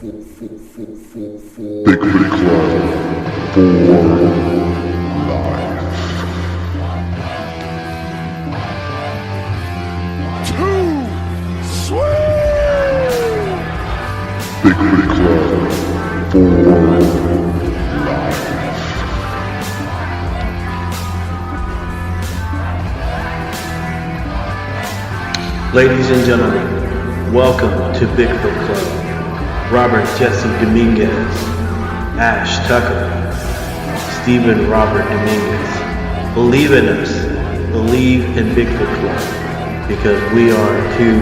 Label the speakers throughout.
Speaker 1: Bigfoot Club for life. Too sweet! Bigfoot Club for life.
Speaker 2: Ladies and gentlemen, welcome to Bigfoot Club. Robert Jesse Dominguez, Ash Tucker, Stephen Robert Dominguez. Believe in us. Believe in Bigfoot Club. Because we are too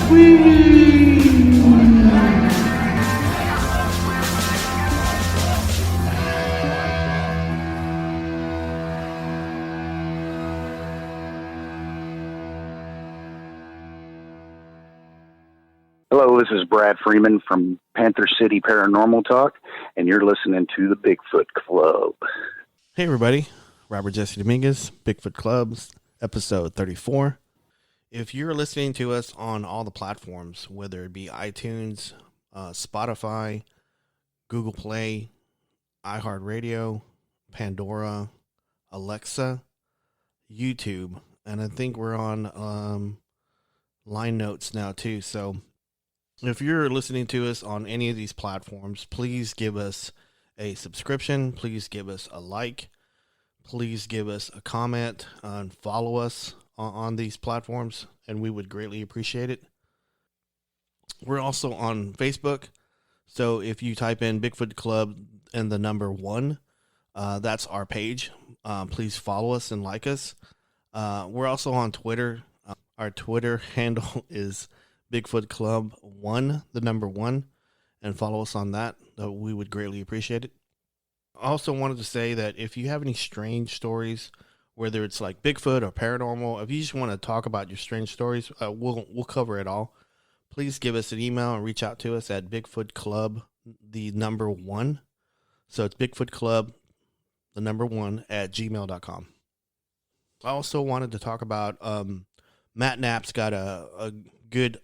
Speaker 2: sweet.
Speaker 3: Hello, this is Brad Freeman from Panther City Paranormal Talk, and you're listening to the Bigfoot Club.
Speaker 4: Hey everybody, Robert Jesse Dominguez, Bigfoot Clubs, episode 34. If you're listening to us on all the platforms, whether it be iTunes, Spotify, Google Play, iHeartRadio, Pandora, Alexa, YouTube, and I think we're on Line Notes now too, so if you're listening to us on any of these platforms, please give us a subscription. Please give us a like. Please give us a comment and follow us on these platforms, and we would greatly appreciate it. We're also on Facebook, so if you type in Bigfoot Club and the number 1, that's our page. Please follow us and like us. We're also on Twitter. Our Twitter handle is Bigfoot Club 1, the number 1, and follow us on that. We would greatly appreciate it. I also wanted to say that if you have any strange stories, whether it's like Bigfoot or paranormal, if you just want to talk about your strange stories, we'll cover it all. Please give us an email and reach out to us at Bigfoot Club, the number 1. So it's Bigfoot Club, the number 1 at gmail.com. I also wanted to talk about Matt Knapp's got a good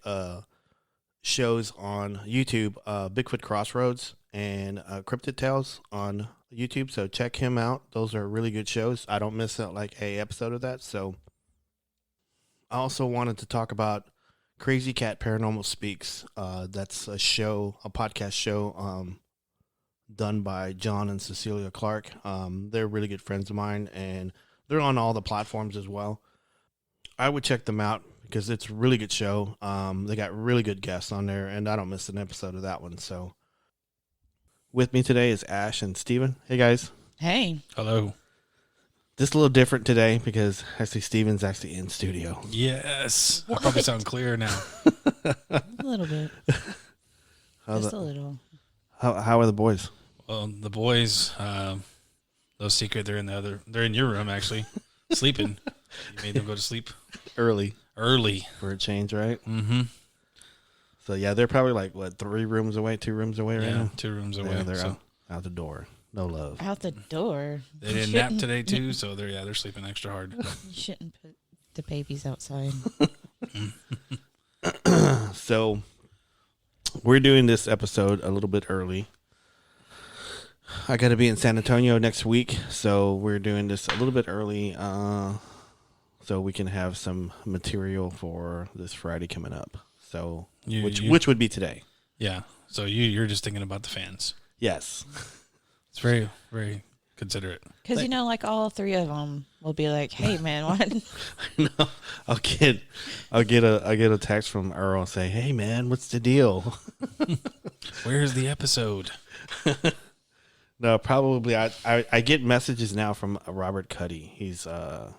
Speaker 4: shows on YouTube, Bigfoot Crossroads and Cryptid Tales on YouTube, so check him out. Those are really good shows. I don't miss out like a episode of that. So I also wanted to talk about Crazy Cat Paranormal Speaks. That's a podcast show done by John and Cecilia Clark. They're really good friends of mine, and they're on all the platforms as well. I would check them out because it's a really good show. They got really good guests on there, and I don't miss an episode of that one. So with me today is Ash and Steven. Hey, guys.
Speaker 5: Hey.
Speaker 6: Hello.
Speaker 4: Just a little different today because actually Steven's actually in studio.
Speaker 6: Yes. I probably sound clearer now.
Speaker 5: A little bit. Just a little.
Speaker 4: How are the boys?
Speaker 6: Well, the boys, no secret, they're in your room actually, sleeping. You made them go to sleep
Speaker 4: Early
Speaker 6: for
Speaker 4: a change, right?
Speaker 6: Mm-hmm.
Speaker 4: So yeah, they're probably like 2 rooms away right now.
Speaker 6: 2 rooms away.
Speaker 4: Yeah, they're out the door. No love.
Speaker 5: Out the door.
Speaker 6: They didn't nap today too, so they're sleeping extra hard.
Speaker 5: You shouldn't put the babies outside.
Speaker 4: So we're doing this episode a little bit early. I got to be in San Antonio next week, so we're doing this a little bit early, so we can have some material for this Friday coming up. So, which would be today.
Speaker 6: Yeah. So you're just thinking about the fans.
Speaker 4: Yes.
Speaker 6: It's very, very considerate.
Speaker 5: Because, like all 3 of them will be like, hey, man, what?
Speaker 4: No, I'll get a text from Earl and say, hey, man, what's the deal?
Speaker 6: Where's the episode?
Speaker 4: No, probably. I get messages now from Robert Cuddy. He's a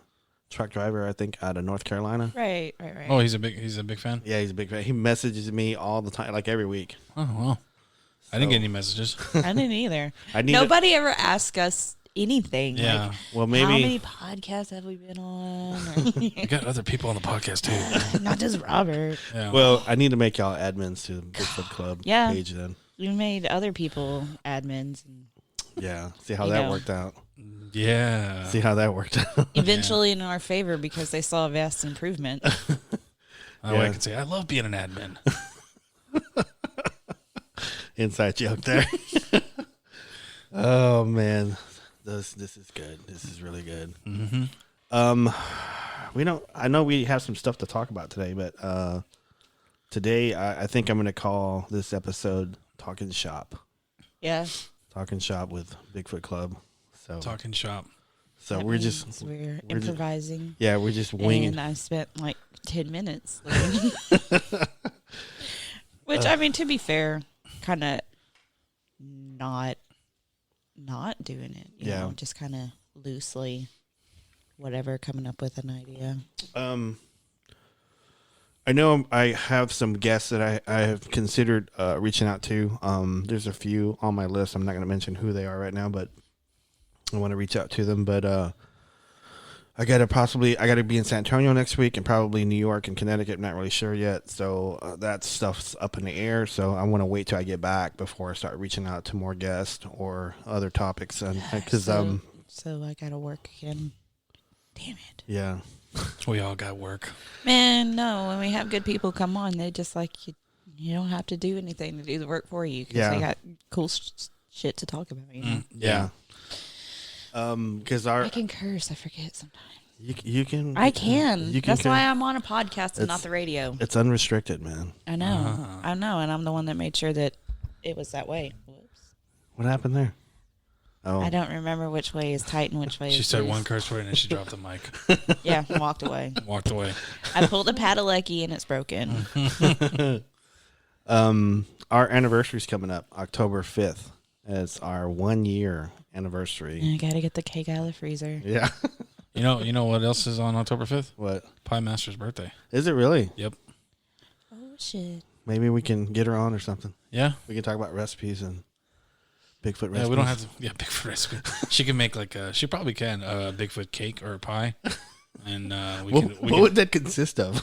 Speaker 4: truck driver, I think, out of North Carolina.
Speaker 5: Right.
Speaker 6: Oh, he's a big fan?
Speaker 4: Yeah, he's a big fan. He messages me all the time, like every week.
Speaker 6: Oh, well.
Speaker 4: So,
Speaker 6: I didn't get any messages.
Speaker 5: I didn't either. Nobody ever asked us anything.
Speaker 6: Yeah.
Speaker 5: Like,
Speaker 4: well, maybe.
Speaker 5: How many podcasts have we been on?
Speaker 6: We got other people on the podcast, too.
Speaker 5: Not just Robert.
Speaker 6: Yeah.
Speaker 4: Well, I need to make y'all admins to the Bigfoot Club page then.
Speaker 5: We made other people admins.
Speaker 4: Yeah. See how that worked out.
Speaker 6: Yeah.
Speaker 4: See how that worked out.
Speaker 5: Eventually in our favor because they saw a vast improvement.
Speaker 6: I can say, I love being an admin.
Speaker 4: Inside joke there. Oh man, this is good. This is really good.
Speaker 6: Mm-hmm.
Speaker 4: We don't. I know we have some stuff to talk about today, but today I think I'm going to call this episode "Talkin' Shop."
Speaker 5: Yeah.
Speaker 4: Talkin' Shop with Bigfoot Club. So
Speaker 6: Talking shop.
Speaker 4: So
Speaker 5: That
Speaker 4: we're
Speaker 5: means
Speaker 4: just
Speaker 5: we're
Speaker 4: just-
Speaker 5: improvising.
Speaker 4: we're just winging.
Speaker 5: And I spent like 10 minutes. Which, I mean, to be fair, kind of not doing it. You know, just kind of loosely, whatever, coming up with an idea.
Speaker 4: I know I have some guests that I have considered reaching out to. There's a few on my list. I'm not going to mention who they are right now, but I want to reach out to them. But I got to be in San Antonio next week and probably New York and Connecticut. I'm not really sure yet. So that stuff's up in the air. So I want to wait till I get back before I start reaching out to more guests or other topics. And because
Speaker 5: So I got to work again. Damn it.
Speaker 4: yeah.
Speaker 6: We all got work.
Speaker 5: Man, no, when we have good people come on, they just like, you don't have to do anything to do the work for you because they got cool shit to talk about, you know?
Speaker 6: Yeah.
Speaker 4: Because
Speaker 5: I can curse. I forget sometimes.
Speaker 4: you can.
Speaker 5: I can.
Speaker 4: You can
Speaker 5: That's why I'm on a podcast and not the radio.
Speaker 4: It's unrestricted, man.
Speaker 5: I know. I know. And I'm the one that made sure that it was that way. Whoops.
Speaker 4: What happened there? Oh,
Speaker 5: I don't remember which way is tight and which way
Speaker 6: She
Speaker 5: is
Speaker 6: said
Speaker 5: loose.
Speaker 6: one curse word and then she dropped the mic.
Speaker 5: Yeah, walked away.
Speaker 6: Walked away.
Speaker 5: I pulled a padalecki and it's broken.
Speaker 4: Our anniversary's coming up, October 5th. It's our 1 year anniversary.
Speaker 5: I gotta get the cake out of the freezer.
Speaker 4: Yeah.
Speaker 6: You know what else is on October 5th?
Speaker 4: What?
Speaker 6: Pie Master's birthday.
Speaker 4: Is it really?
Speaker 6: Yep.
Speaker 5: Oh shit!
Speaker 4: Maybe we can get her on or something.
Speaker 6: Yeah.
Speaker 4: We can talk about recipes and Bigfoot recipes.
Speaker 6: Yeah, we don't have to. Yeah, Bigfoot recipe. She can make she probably can a Bigfoot cake or a pie, and
Speaker 4: What would that consist of?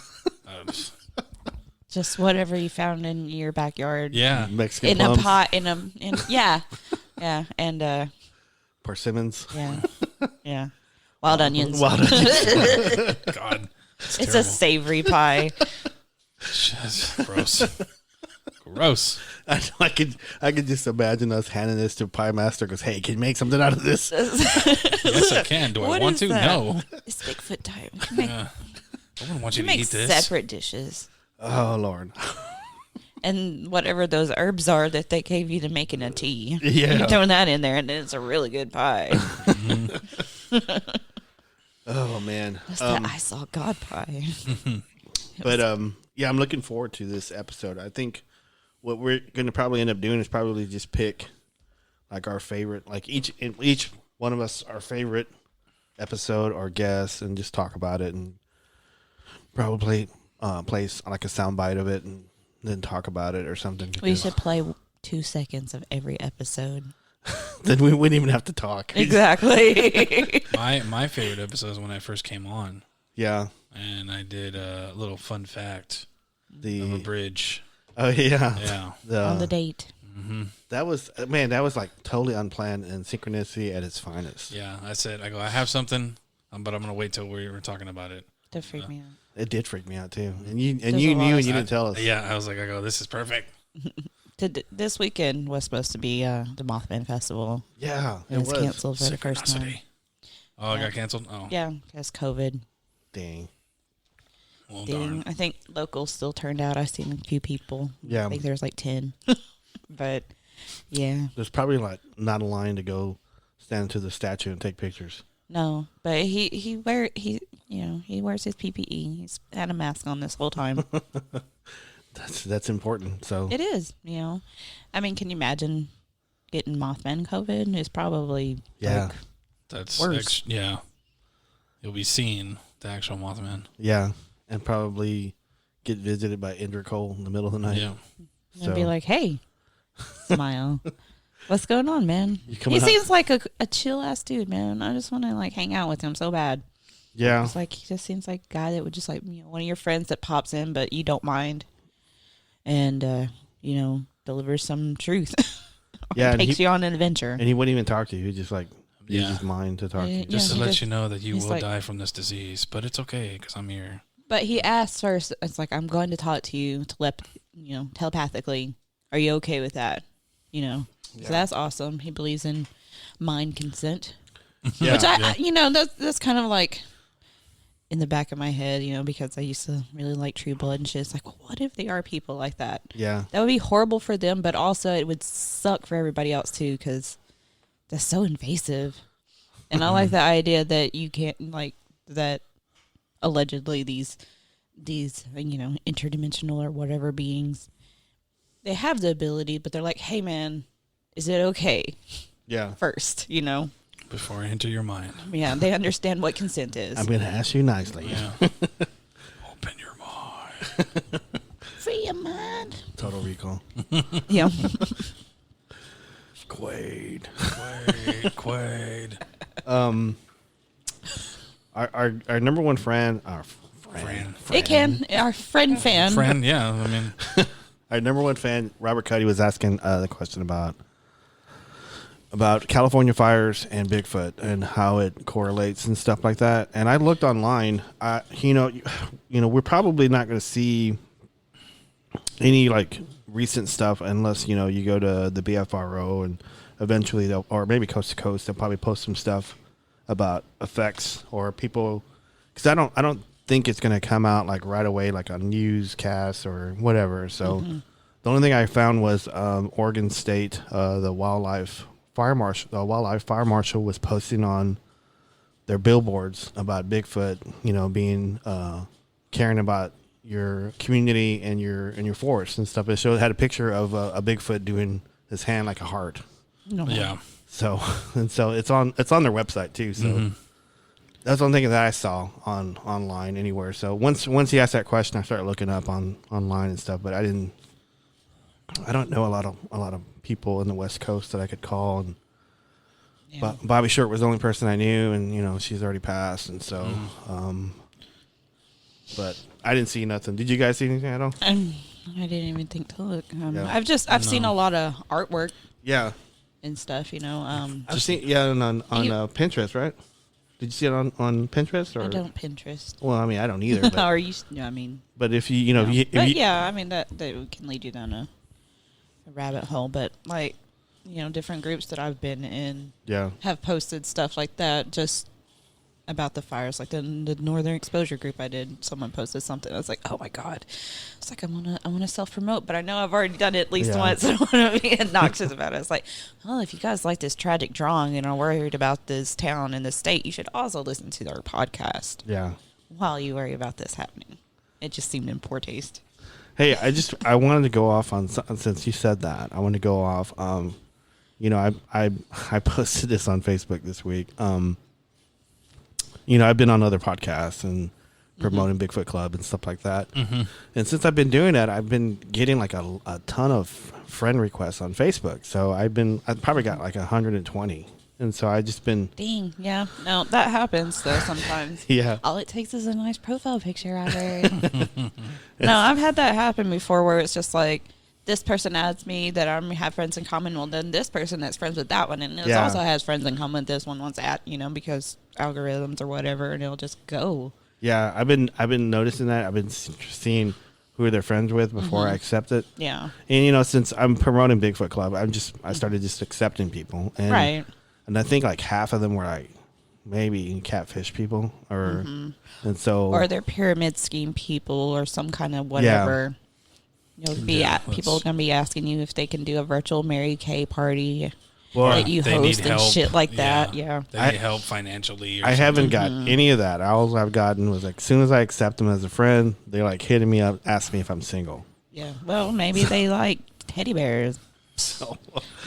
Speaker 5: Just whatever you found in your backyard.
Speaker 6: Yeah,
Speaker 4: Mexican
Speaker 5: In
Speaker 4: plums,
Speaker 5: a pot. Yeah, and
Speaker 4: persimmons.
Speaker 5: yeah. Wild onions.
Speaker 4: Wild onions.
Speaker 6: God,
Speaker 5: It's a savory pie.
Speaker 6: Just gross. Gross.
Speaker 4: I could just imagine us handing this to Pie Master. Goes, hey, can you make something out of this?
Speaker 6: Yes, I can. Do I
Speaker 5: What
Speaker 6: want
Speaker 5: is
Speaker 6: to?
Speaker 5: that?
Speaker 6: No.
Speaker 5: It's Bigfoot time. We can make,
Speaker 6: I wouldn't want
Speaker 5: we
Speaker 6: you
Speaker 5: can
Speaker 6: to
Speaker 5: make
Speaker 6: eat this.
Speaker 5: separate dishes.
Speaker 4: Oh Lord.
Speaker 5: And whatever those herbs are that they gave you to make in a tea.
Speaker 4: Yeah.
Speaker 5: You throw that in there and then it's a really good pie.
Speaker 4: Oh man.
Speaker 5: That's that I saw God pie.
Speaker 4: But yeah, I'm looking forward to this episode. I think what we're going to probably end up doing is probably just pick like our favorite, like each one of us our favorite episode or guest, and just talk about it, and probably place like a soundbite of it, and then talk about it or something.
Speaker 5: We should play 2 seconds of every episode.
Speaker 4: Then we wouldn't even have to talk.
Speaker 5: Exactly.
Speaker 6: My favorite episode is when I first came on,
Speaker 4: Yeah.
Speaker 6: and I did a little fun fact of a
Speaker 4: The
Speaker 6: bridge.
Speaker 4: oh yeah.
Speaker 6: Yeah.
Speaker 5: On the date.
Speaker 4: That was like totally unplanned and synchronicity at its finest.
Speaker 6: Yeah. I have something, but I'm gonna wait till we were talking about it.
Speaker 5: That freaked me out.
Speaker 4: It did freak me out too, and you
Speaker 5: There's
Speaker 4: knew
Speaker 5: a lot
Speaker 4: and
Speaker 5: of
Speaker 4: you didn't tell us.
Speaker 6: Yeah, I was like, this is perfect.
Speaker 5: This weekend was supposed to be the Mothman Festival.
Speaker 4: Yeah,
Speaker 5: It was canceled for the first time.
Speaker 6: Synchronicity. Oh, it got canceled? Oh.
Speaker 5: Yeah, because COVID.
Speaker 4: Dang.
Speaker 6: Well,
Speaker 5: Dang.
Speaker 6: darn.
Speaker 5: I think locals still turned out. I've seen a few people.
Speaker 4: Yeah.
Speaker 5: I think there's like 10. But yeah,
Speaker 4: There's probably like not a line to go stand to the statue and take pictures.
Speaker 5: no. But he wears his PPE. He's had a mask on this whole time.
Speaker 4: That's important. So
Speaker 5: It is, I mean, can you imagine getting Mothman COVID? It's probably
Speaker 4: Yeah.
Speaker 5: like,
Speaker 6: That's
Speaker 5: worse.
Speaker 6: yeah. You'll be seeing the actual Mothman.
Speaker 4: yeah, and probably get visited by Indra Cole in the middle of the night.
Speaker 6: Yeah.
Speaker 5: and be like, hey, smile. What's going on, man?
Speaker 4: You coming
Speaker 5: He
Speaker 4: up-
Speaker 5: seems like a chill ass dude, man. I just want to like hang out with him so bad.
Speaker 4: yeah,
Speaker 5: It's like he just seems like a guy that would just like one of your friends that pops in, but you don't mind, and delivers some truth.
Speaker 4: Yeah, and
Speaker 5: takes
Speaker 4: he-
Speaker 5: you on an adventure.
Speaker 4: and he wouldn't even talk to you. He just like use
Speaker 6: Yeah.
Speaker 4: his mind to talk to you.
Speaker 5: Yeah.
Speaker 6: Just to
Speaker 5: he
Speaker 6: let
Speaker 5: just-
Speaker 6: you know that you
Speaker 5: he's
Speaker 6: will
Speaker 5: like-
Speaker 6: die from this disease, but it's okay because I'm here.
Speaker 5: But he asks first. It's like I'm going to talk to you telepathically. Are you okay with that? you know. So that's awesome. He believes in mind consent.
Speaker 4: Yeah.
Speaker 5: Which that's kind of like in the back of my head, because I used to really like True Blood and shit. It's like, well, what if they are people like that?
Speaker 4: Yeah.
Speaker 5: That would be horrible for them, but also it would suck for everybody else too, because that's so invasive. And I like the idea that you can't, like, that allegedly these interdimensional or whatever beings, they have the ability, but they're like, hey man, is it okay?
Speaker 4: Yeah.
Speaker 5: First,
Speaker 6: Before I enter your mind.
Speaker 5: Yeah, they understand what consent is.
Speaker 4: I'm going to ask you nicely.
Speaker 6: Yeah. Open your mind.
Speaker 5: Free your mind.
Speaker 4: Total Recall.
Speaker 5: Yeah.
Speaker 4: Quaid.
Speaker 6: Quaid.
Speaker 4: Our number one friend,
Speaker 6: Friend,
Speaker 5: Our friend fan.
Speaker 6: Friend, yeah. I mean,
Speaker 4: our number one fan, Robert Cuddy, was asking the question about California fires and Bigfoot and how it correlates and stuff like that. And I looked online. We're probably not going to see any like recent stuff unless you go to the BFRO, and eventually or maybe Coast to Coast, they'll probably post some stuff about effects or people, because I don't think it's going to come out like right away, like a newscast or whatever. So the only thing I found was Oregon State, the wildlife fire marshal was posting on their billboards about Bigfoot, being caring about your community and your forest and stuff. It had a picture of a Bigfoot doing his hand like a heart.
Speaker 5: No.
Speaker 6: yeah.
Speaker 4: So it's on their website too. So that's one thing that I saw online anywhere. So once he asked that question, I started looking up online and stuff. But I don't know a lot of people in the West Coast that I could call. And Bobby Short was the only person I knew, and she's already passed. And so, but I didn't see nothing. Did you guys see anything at all?
Speaker 5: I didn't even think to look. I've seen a lot of artwork.
Speaker 4: Yeah.
Speaker 5: And stuff,
Speaker 4: I've seen on Pinterest, right? Did you see it on Pinterest? Or?
Speaker 5: I don't Pinterest.
Speaker 4: Well, I mean, I don't either. But,
Speaker 5: Or you? I mean.
Speaker 4: But if
Speaker 5: I mean that can lead you down a rabbit hole. But like, different groups that I've been in, have posted stuff like that, just about the fires. Like the Northern Exposure group I did, someone posted something. I was like, oh my god! It's like I want to self promote, but I know I've already done it at least once. I don't want to be obnoxious about it. It's like, well, if you guys like this tragic drawing and are worried about this town and this state, you should also listen to our podcast. Yeah. While you worry about this happening, it just seemed in poor taste.
Speaker 4: Hey, I wanted to go off on, since you said that, I want to go off. I posted this on Facebook this week. I've been on other podcasts and promoting Bigfoot Club and stuff like that. Mm-hmm. And since I've been doing that, I've been getting like a ton of friend requests on Facebook. So I've probably got like 120. And so I just been.
Speaker 5: Dang, yeah. No, that happens though sometimes.
Speaker 4: Yeah.
Speaker 5: All it takes is a nice profile picture out there. No, I've had that happen before where it's just like, this person adds me that I have friends in common. Well, then this person that's friends with that one, and it also has friends in common with this one wants at, because algorithms or whatever, and it'll just go. Yeah,
Speaker 4: I've been noticing that. I've been seeing who they're friends with before I accept it.
Speaker 5: Yeah,
Speaker 4: and since I'm promoting Bigfoot Club, I started just accepting people, and
Speaker 5: right.
Speaker 4: And I think like half of them were like maybe catfish people, or and so
Speaker 5: or they're pyramid scheme people or some kind of whatever. Yeah. People are going to be asking you if they can do a virtual Mary Kay party that you host and shit like that. Yeah.
Speaker 6: They need help financially.
Speaker 4: I haven't got any of that. All I've gotten was like, as soon as I accept them as a friend, they're like hitting me up, asking me if I'm single.
Speaker 5: Yeah. Well, maybe they like teddy bears. So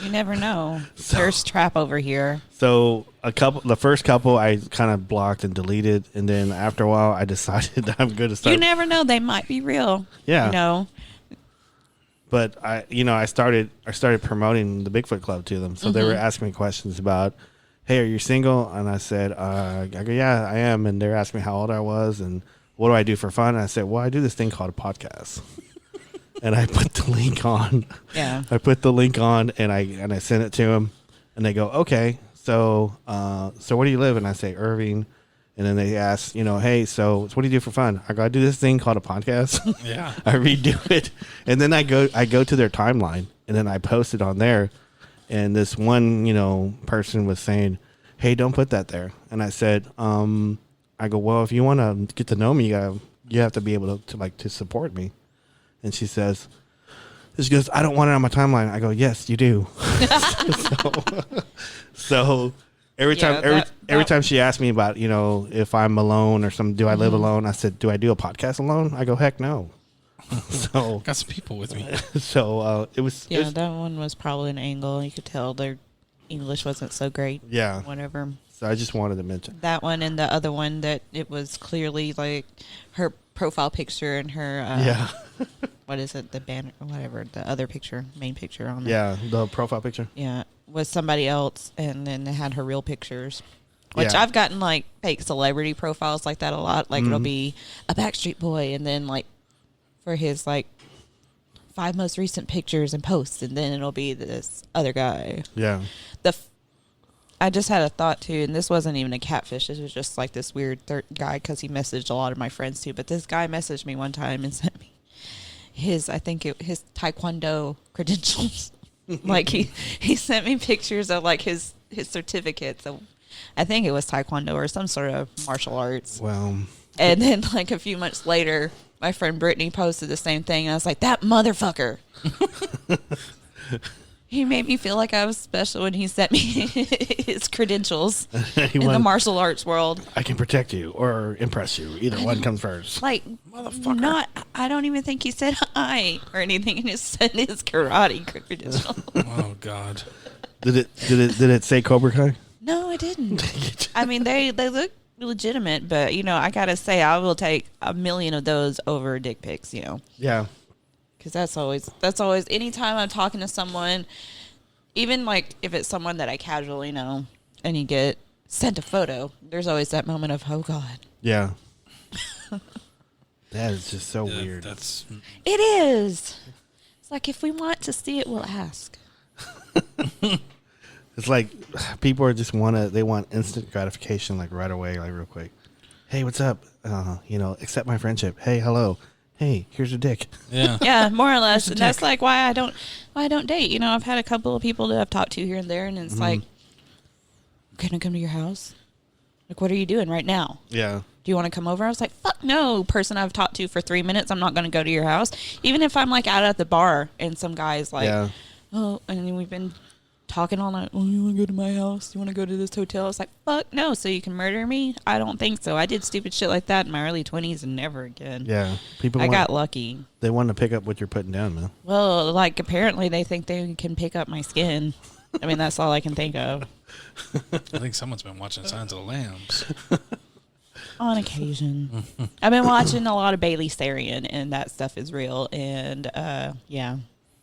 Speaker 5: you never know. Thirst trap over here.
Speaker 4: So the first couple I kind of blocked and deleted. And then after a while, I decided that I'm going to start.
Speaker 5: You never know. They might be real.
Speaker 4: Yeah. But I started promoting the Bigfoot Club to them. So they were asking me questions about, hey, are you single? And I said, I go, yeah, I am. And they're asking me how old I was and what do I do for fun? And I said, well, I do this thing called a podcast. And I put the link on. Yeah. I put the link on and I sent it to them. And they go, okay, so where do you live? And I say, Irving. And then they ask, hey, so what do you do for fun? I go, I do this thing called a podcast.
Speaker 6: Yeah.
Speaker 4: I redo it. And then I go to their timeline And then I posted on there, and this one, person was saying, "Hey, don't put that there." And I said, I go, "Well, if you want to get to know me, you have to be able to support me." And she goes, "I don't want it on my timeline." I go, "Yes, you do." so every time she asked me about, if I'm alone or something, do I live alone? I said, "Do I do a podcast alone?" I go, "Heck no." So
Speaker 6: got some people with me.
Speaker 4: So it was.
Speaker 5: Yeah, that one was probably an angle. You could tell their English wasn't so great.
Speaker 4: Yeah.
Speaker 5: Whatever.
Speaker 4: So I just wanted to mention
Speaker 5: that one, and the other one that it was clearly like her profile picture and her what is it, the banner or whatever, the other picture, main picture on it.
Speaker 4: Yeah, the profile picture.
Speaker 5: Yeah, was somebody else, and then they had her real pictures. Which
Speaker 4: Yeah.
Speaker 5: I've gotten like fake celebrity profiles like that a lot. Like it'll be a Backstreet Boy, and then like for his like 5 most recent pictures and posts, and then it'll be this other guy.
Speaker 4: Yeah.
Speaker 5: I just had a thought too, and this wasn't even a catfish. This was just like this weird third guy because he messaged a lot of my friends too. But this guy messaged me one time and sent me his taekwondo credentials. Like he sent me pictures of like his certificates. So I think it was taekwondo or some sort of martial arts.
Speaker 4: Well.
Speaker 5: And then like a few months later, my friend Brittany posted the same thing. And I was like, that motherfucker. He made me feel like I was special when he sent me his credentials in the martial arts world.
Speaker 4: I can protect you or impress you. Either one comes first.
Speaker 5: Like, motherfucker. I don't even think he said hi or anything. He just sent his karate credentials.
Speaker 6: Oh, God.
Speaker 4: Did it say Cobra Kai?
Speaker 5: No, it didn't. I mean, they look legitimate, but, I got to say, I will take 1,000,000 of those over dick pics,
Speaker 4: Yeah.
Speaker 5: Because that's always, anytime I'm talking to someone, even like if it's someone that I casually know and you get sent a photo, there's always that moment of, oh God.
Speaker 4: Yeah. That is just so weird.
Speaker 5: It is. It's like, if we want to see it, we'll ask.
Speaker 4: It's like people are just they want instant gratification, like right away, like real quick. Hey, what's up? Accept my friendship. Hey, hello. Hey, here's a dick.
Speaker 6: Yeah.
Speaker 5: Yeah, more or less. And that's like why I don't date. I've had a couple of people that I've talked to here and there, and it's like, can I come to your house? Like, what are you doing right now?
Speaker 4: Yeah.
Speaker 5: Do you want to come over? I was like, fuck no, person I've talked to for 3 minutes, I'm not going to go to your house. Even if I'm like out at the bar and some guy's like, oh, and then we've been talking all night. Oh, you want to go to my house? You want to go to this hotel? It's like, fuck no. So you can murder me? I don't think so. I did stupid shit like that in my early 20s and never again.
Speaker 4: Yeah.
Speaker 5: I got lucky.
Speaker 4: They want to pick up what you're putting down, man.
Speaker 5: Well, like apparently they think they can pick up my skin. I mean, that's all I can think of.
Speaker 6: I think someone's been watching Signs of the Lambs.
Speaker 5: On occasion. I've been watching a lot of Bailey Sarian, and that stuff is real. And yeah.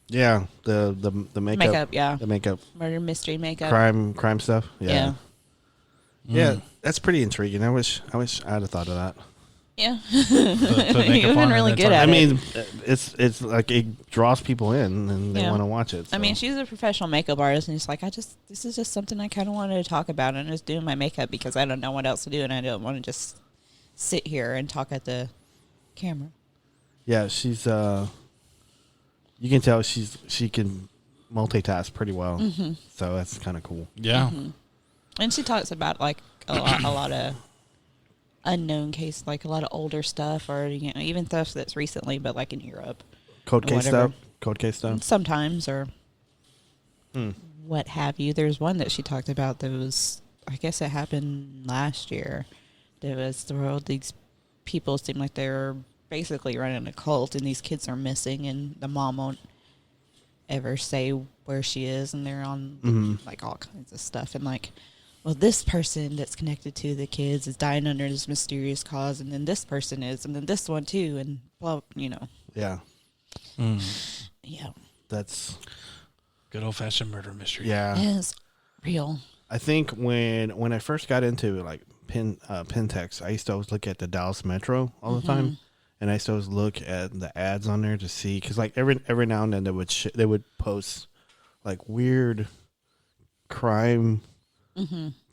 Speaker 4: Yeah, the makeup.
Speaker 5: Yeah.
Speaker 4: The makeup.
Speaker 5: Murder mystery makeup.
Speaker 4: Crime stuff. Yeah. Yeah, that's pretty intriguing. I wish I'd have thought of that.
Speaker 5: Yeah.
Speaker 6: You've
Speaker 5: been really good at it.
Speaker 4: I mean, it's like it draws people in and they want to watch it. So.
Speaker 5: I mean, she's a professional makeup artist, and it's like, this is just something I kind of wanted to talk about. I'm just doing my makeup because I don't know what else to do, and I don't want to just sit here and talk at the camera.
Speaker 4: Yeah, she's you can tell she can multitask pretty well. Mm-hmm. So that's kind of cool.
Speaker 6: Yeah.
Speaker 5: Mm-hmm. And she talks about like a lot of unknown case, like a lot of older stuff, or even stuff that's recently, but like in Europe.
Speaker 4: Cold case stuff.
Speaker 5: Sometimes, or what have you. There's one that she talked about that was, I guess it happened last year. There was these people seem like they're basically running a cult, and these kids are missing, and the mom won't ever say where she is, and they're on like all kinds of stuff, and like, well, this person that's connected to the kids is dying under this mysterious cause, and then this person is, and then this one too, and blah,
Speaker 4: Yeah.
Speaker 5: Yeah.
Speaker 6: That's good old-fashioned murder mystery.
Speaker 4: Yeah.
Speaker 5: It is real.
Speaker 4: I think when I first got into like Pentex, I used to always look at the Dallas Metro all the time. And I used to always look at the ads on there to see, because like every now and then they would post like weird crime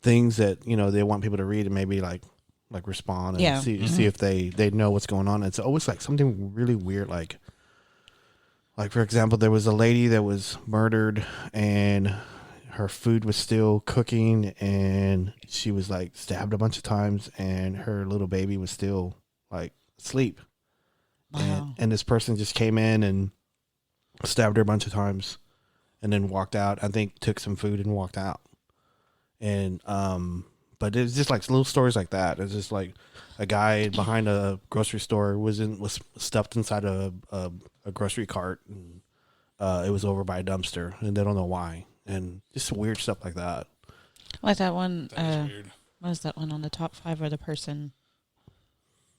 Speaker 4: things that they want people to read and maybe like respond and see if they know what's going on. It's always like something really weird, like Like, for example, there was a lady that was murdered and her food was still cooking and she was like stabbed a bunch of times and her little baby was still like asleep.
Speaker 5: Wow.
Speaker 4: And this person just came in and stabbed her a bunch of times and then walked out. I think took some food and walked out. And, but it's just like little stories like that. It's just like a guy behind a grocery store was stuffed inside a grocery cart and it was over by a dumpster and they don't know why. And just weird stuff like that.
Speaker 5: Like that one,
Speaker 6: That is weird.
Speaker 5: what was that one on the top 5 where the person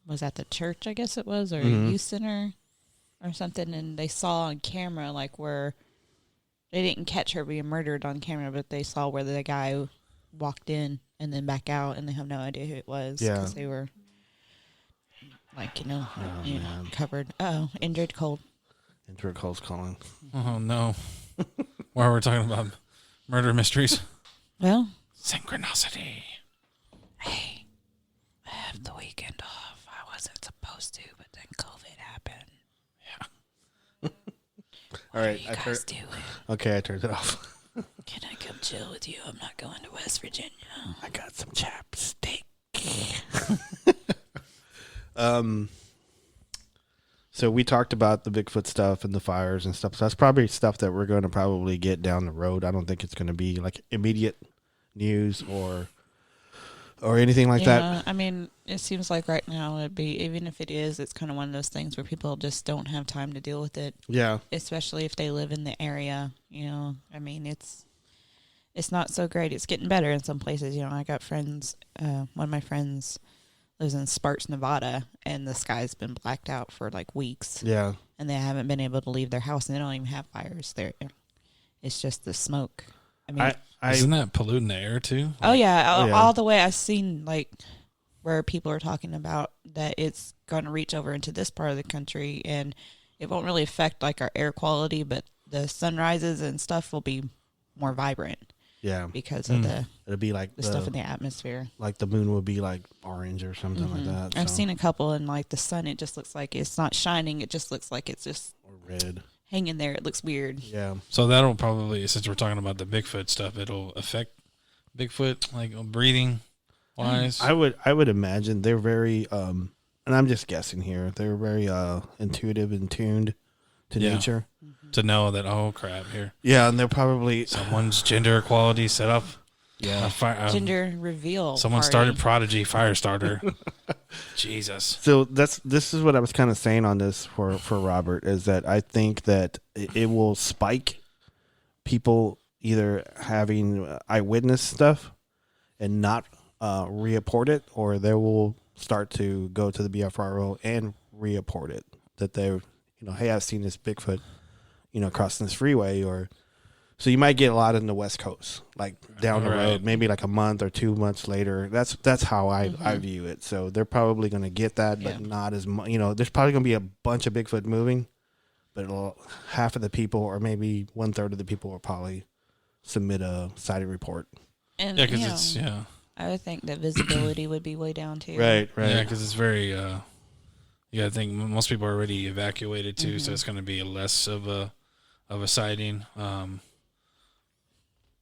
Speaker 5: was at the church, I guess it was, or a youth center or something, and they saw on camera like where they didn't catch her being murdered on camera, but they saw where the guy walked in and then back out, and they have no idea who it was because they were like, covered. Oh, injured cold.
Speaker 4: Injured cold's calling.
Speaker 6: Oh no. Why we're talking about murder mysteries?
Speaker 5: Well,
Speaker 6: Synchronicity.
Speaker 5: hey, I have the weekend off. I wasn't supposed to, but then COVID happened.
Speaker 6: Yeah.
Speaker 4: All right,
Speaker 5: What are you guys doing?
Speaker 4: Okay, I turned it off.
Speaker 5: Can I come chill with you? I'm not going to West Virginia.
Speaker 4: I got some chapstick. So we talked about the Bigfoot stuff and the fires and stuff. So that's probably stuff that we're going to probably get down the road. I don't think it's going to be like immediate news or anything like that.
Speaker 5: I mean, it seems like right now it'd be, even if it is, it's kind of one of those things where people just don't have time to deal with it.
Speaker 4: Yeah.
Speaker 5: Especially if they live in the area, I mean, it's not so great. It's getting better in some places. I got friends, one of my friends lives in Sparks, Nevada, and the sky's been blacked out for like weeks.
Speaker 4: Yeah.
Speaker 5: And they haven't been able to leave their house, and they don't even have fires there. It's just the smoke. I mean,
Speaker 6: Isn't that polluting the air too?
Speaker 5: oh yeah, all the way. I've seen like where people are talking about that it's going to reach over into this part of the country, and it won't really affect like our air quality, but the sunrises and stuff will be more vibrant.
Speaker 4: Yeah.
Speaker 5: Because of
Speaker 4: it'll be like
Speaker 5: the stuff in the atmosphere.
Speaker 4: Like the moon will be like orange or something like that.
Speaker 5: I've seen a couple, and like the sun, it just looks like it's not shining. It just looks like it's just
Speaker 4: or red
Speaker 5: hanging there. It looks weird.
Speaker 4: Yeah.
Speaker 6: So that'll probably, since we're talking about the Bigfoot stuff, it'll affect Bigfoot, like breathing wise.
Speaker 4: I would imagine they're very and I'm just guessing here. They're very intuitive and tuned to nature.
Speaker 6: To know that, oh crap, here.
Speaker 4: Yeah, and they're probably
Speaker 6: someone's gender equality set up.
Speaker 4: Yeah.
Speaker 5: Gender reveal.
Speaker 6: Someone
Speaker 5: party.
Speaker 6: started Prodigy Firestarter. Jesus.
Speaker 4: So this is what I was kind of saying on this for Robert, is that I think that it will spike people either having eyewitness stuff and not report it, or they will start to go to the BFRO and report it, that they're, hey, I've seen this Bigfoot, crossing this freeway, or so you might get a lot in the West Coast, like down the road, maybe like a month or 2 months later. That's how I view it. So they're probably going to get that, but not as much. There's probably going to be a bunch of Bigfoot moving, but half of the people, or maybe 1/3 of the people, will probably submit a sighting report.
Speaker 5: And,
Speaker 6: yeah, because it's
Speaker 5: I would think that visibility would be way down too.
Speaker 4: Right.
Speaker 6: Yeah, because it's very. I think most people are already evacuated too, so it's going to be less of a sighting.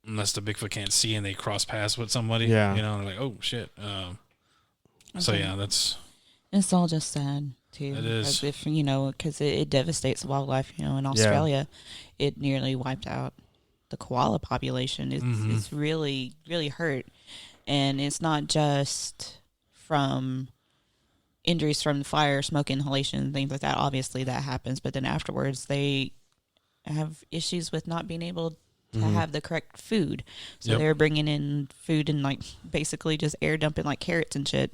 Speaker 6: Unless the Bigfoot can't see and they cross paths with somebody.
Speaker 4: Yeah.
Speaker 6: They're like, oh shit. So yeah, that's.
Speaker 5: It's all just sad too.
Speaker 6: It is.
Speaker 5: Because it devastates wildlife. In Australia, it nearly wiped out the koala population. It's really, really hurt. And it's not just from injuries from the fire, smoke inhalation, things like that. Obviously that happens. But then afterwards, they have issues with not being able to have the correct food. So they're bringing in food and like basically just air dumping like carrots and shit.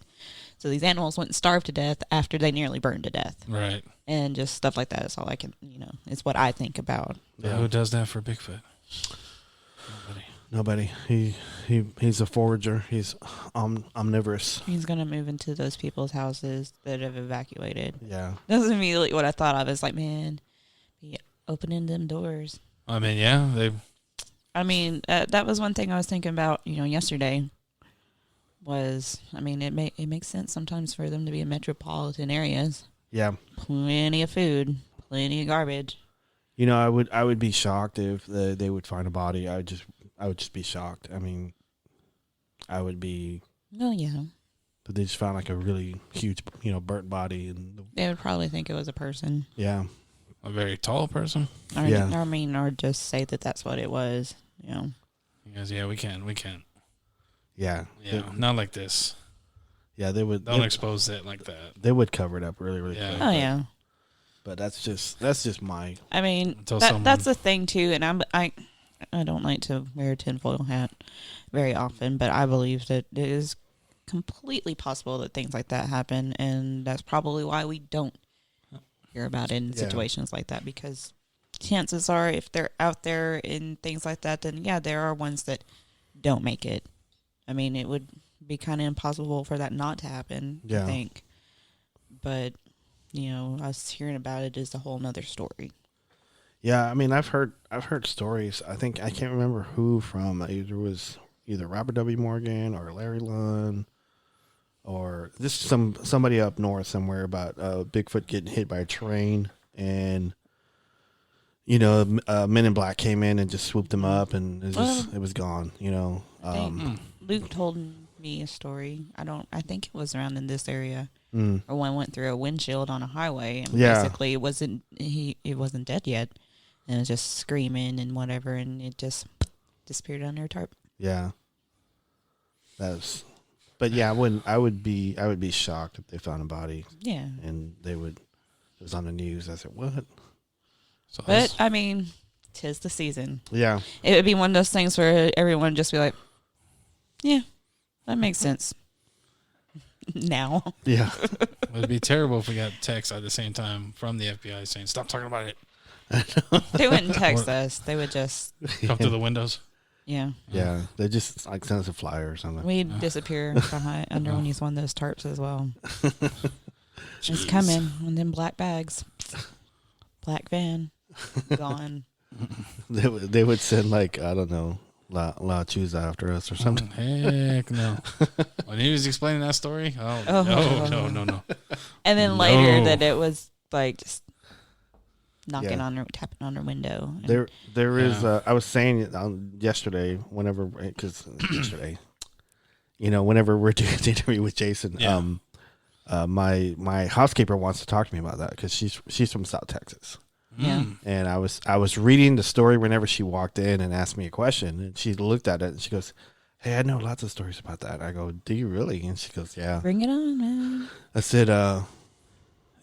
Speaker 5: So these animals wouldn't starve to death after they nearly burned to death. Right. And just stuff like that is all I can, it's what I think about.
Speaker 6: Yeah. Who does that for Bigfoot?
Speaker 4: Nobody. He's a forager. He's omnivorous.
Speaker 5: He's going to move into those people's houses that have evacuated.
Speaker 4: Yeah.
Speaker 5: That's immediately what I thought of. It's like, man, be opening them doors.
Speaker 6: I mean, yeah,
Speaker 5: that was one thing I was thinking about, yesterday was, it makes sense sometimes for them to be in metropolitan areas.
Speaker 4: Yeah.
Speaker 5: Plenty of food, plenty of garbage.
Speaker 4: I would be shocked if they would find a body. I would just be shocked. I mean, I would be.
Speaker 5: Oh yeah.
Speaker 4: But they just found like a really huge, burnt body, and
Speaker 5: They would probably think it was a person.
Speaker 4: yeah,
Speaker 6: A very tall person.
Speaker 5: Or,
Speaker 4: Yeah.
Speaker 5: or just say that that's what it was.
Speaker 6: Because we can't.
Speaker 4: yeah,
Speaker 6: Yeah, not like this.
Speaker 4: yeah. They would
Speaker 6: Don't expose it like that.
Speaker 4: They would cover it up really, really
Speaker 6: Yeah.
Speaker 4: quick.
Speaker 5: Oh yeah.
Speaker 4: But that's just my.
Speaker 5: I mean,
Speaker 6: Until
Speaker 5: that's the thing too, and I don't like to wear a tinfoil hat very often, but I believe that it is completely possible that things like that happen, and that's probably why we don't hear about it in situations like that, because chances are if they're out there in things like that, then yeah, there are ones that don't make it. I mean, it would be kind of impossible for that not to happen, I think. But, us hearing about it is a whole nother story.
Speaker 4: Yeah, I mean, I've heard stories. I can't remember who from. Either Robert W. Morgan or Larry Lund, or just somebody up north somewhere about Bigfoot getting hit by a train, and Men in Black came in and just swooped him up, and it was gone.
Speaker 5: Luke told me a story. I think it was around in this area. Or one went through a windshield on a highway, and basically it wasn't dead yet, and it was just screaming and whatever, and it just disappeared under a tarp.
Speaker 4: Yeah. But yeah, I would be shocked if they found a body.
Speaker 5: Yeah.
Speaker 4: And it was on the news. I said, what?
Speaker 6: So
Speaker 5: But I mean, 'tis the season.
Speaker 4: Yeah.
Speaker 5: It would be one of those things where everyone would just be like, yeah, that makes sense. Now.
Speaker 4: Yeah.
Speaker 6: it would be terrible if we got text at the same time from the FBI saying, "Stop talking about it."
Speaker 5: They wouldn't text us. They would just
Speaker 6: Come through the windows.
Speaker 5: Yeah.
Speaker 4: Yeah. They just like send us a flyer or something.
Speaker 5: We'd disappear under one of those tarps as well. It's coming. And then black bags. Black van. Gone.
Speaker 4: They would send like, I don't know, La Chusa after us or something.
Speaker 6: Heck no. When he was explaining that story, no.
Speaker 5: And then later that it was like just tapping on her window.
Speaker 4: There is. I was saying yesterday, whenever we're doing the interview with Jason.
Speaker 6: Yeah.
Speaker 4: My housekeeper wants to talk to me about that because she's from South Texas.
Speaker 5: Yeah.
Speaker 4: And I was reading the story whenever she walked in and asked me a question, and she looked at it and she goes, "Hey, I know lots of stories about that." I go, "Do you really?" And she goes, "Yeah."
Speaker 5: Bring it on, man.
Speaker 4: I said,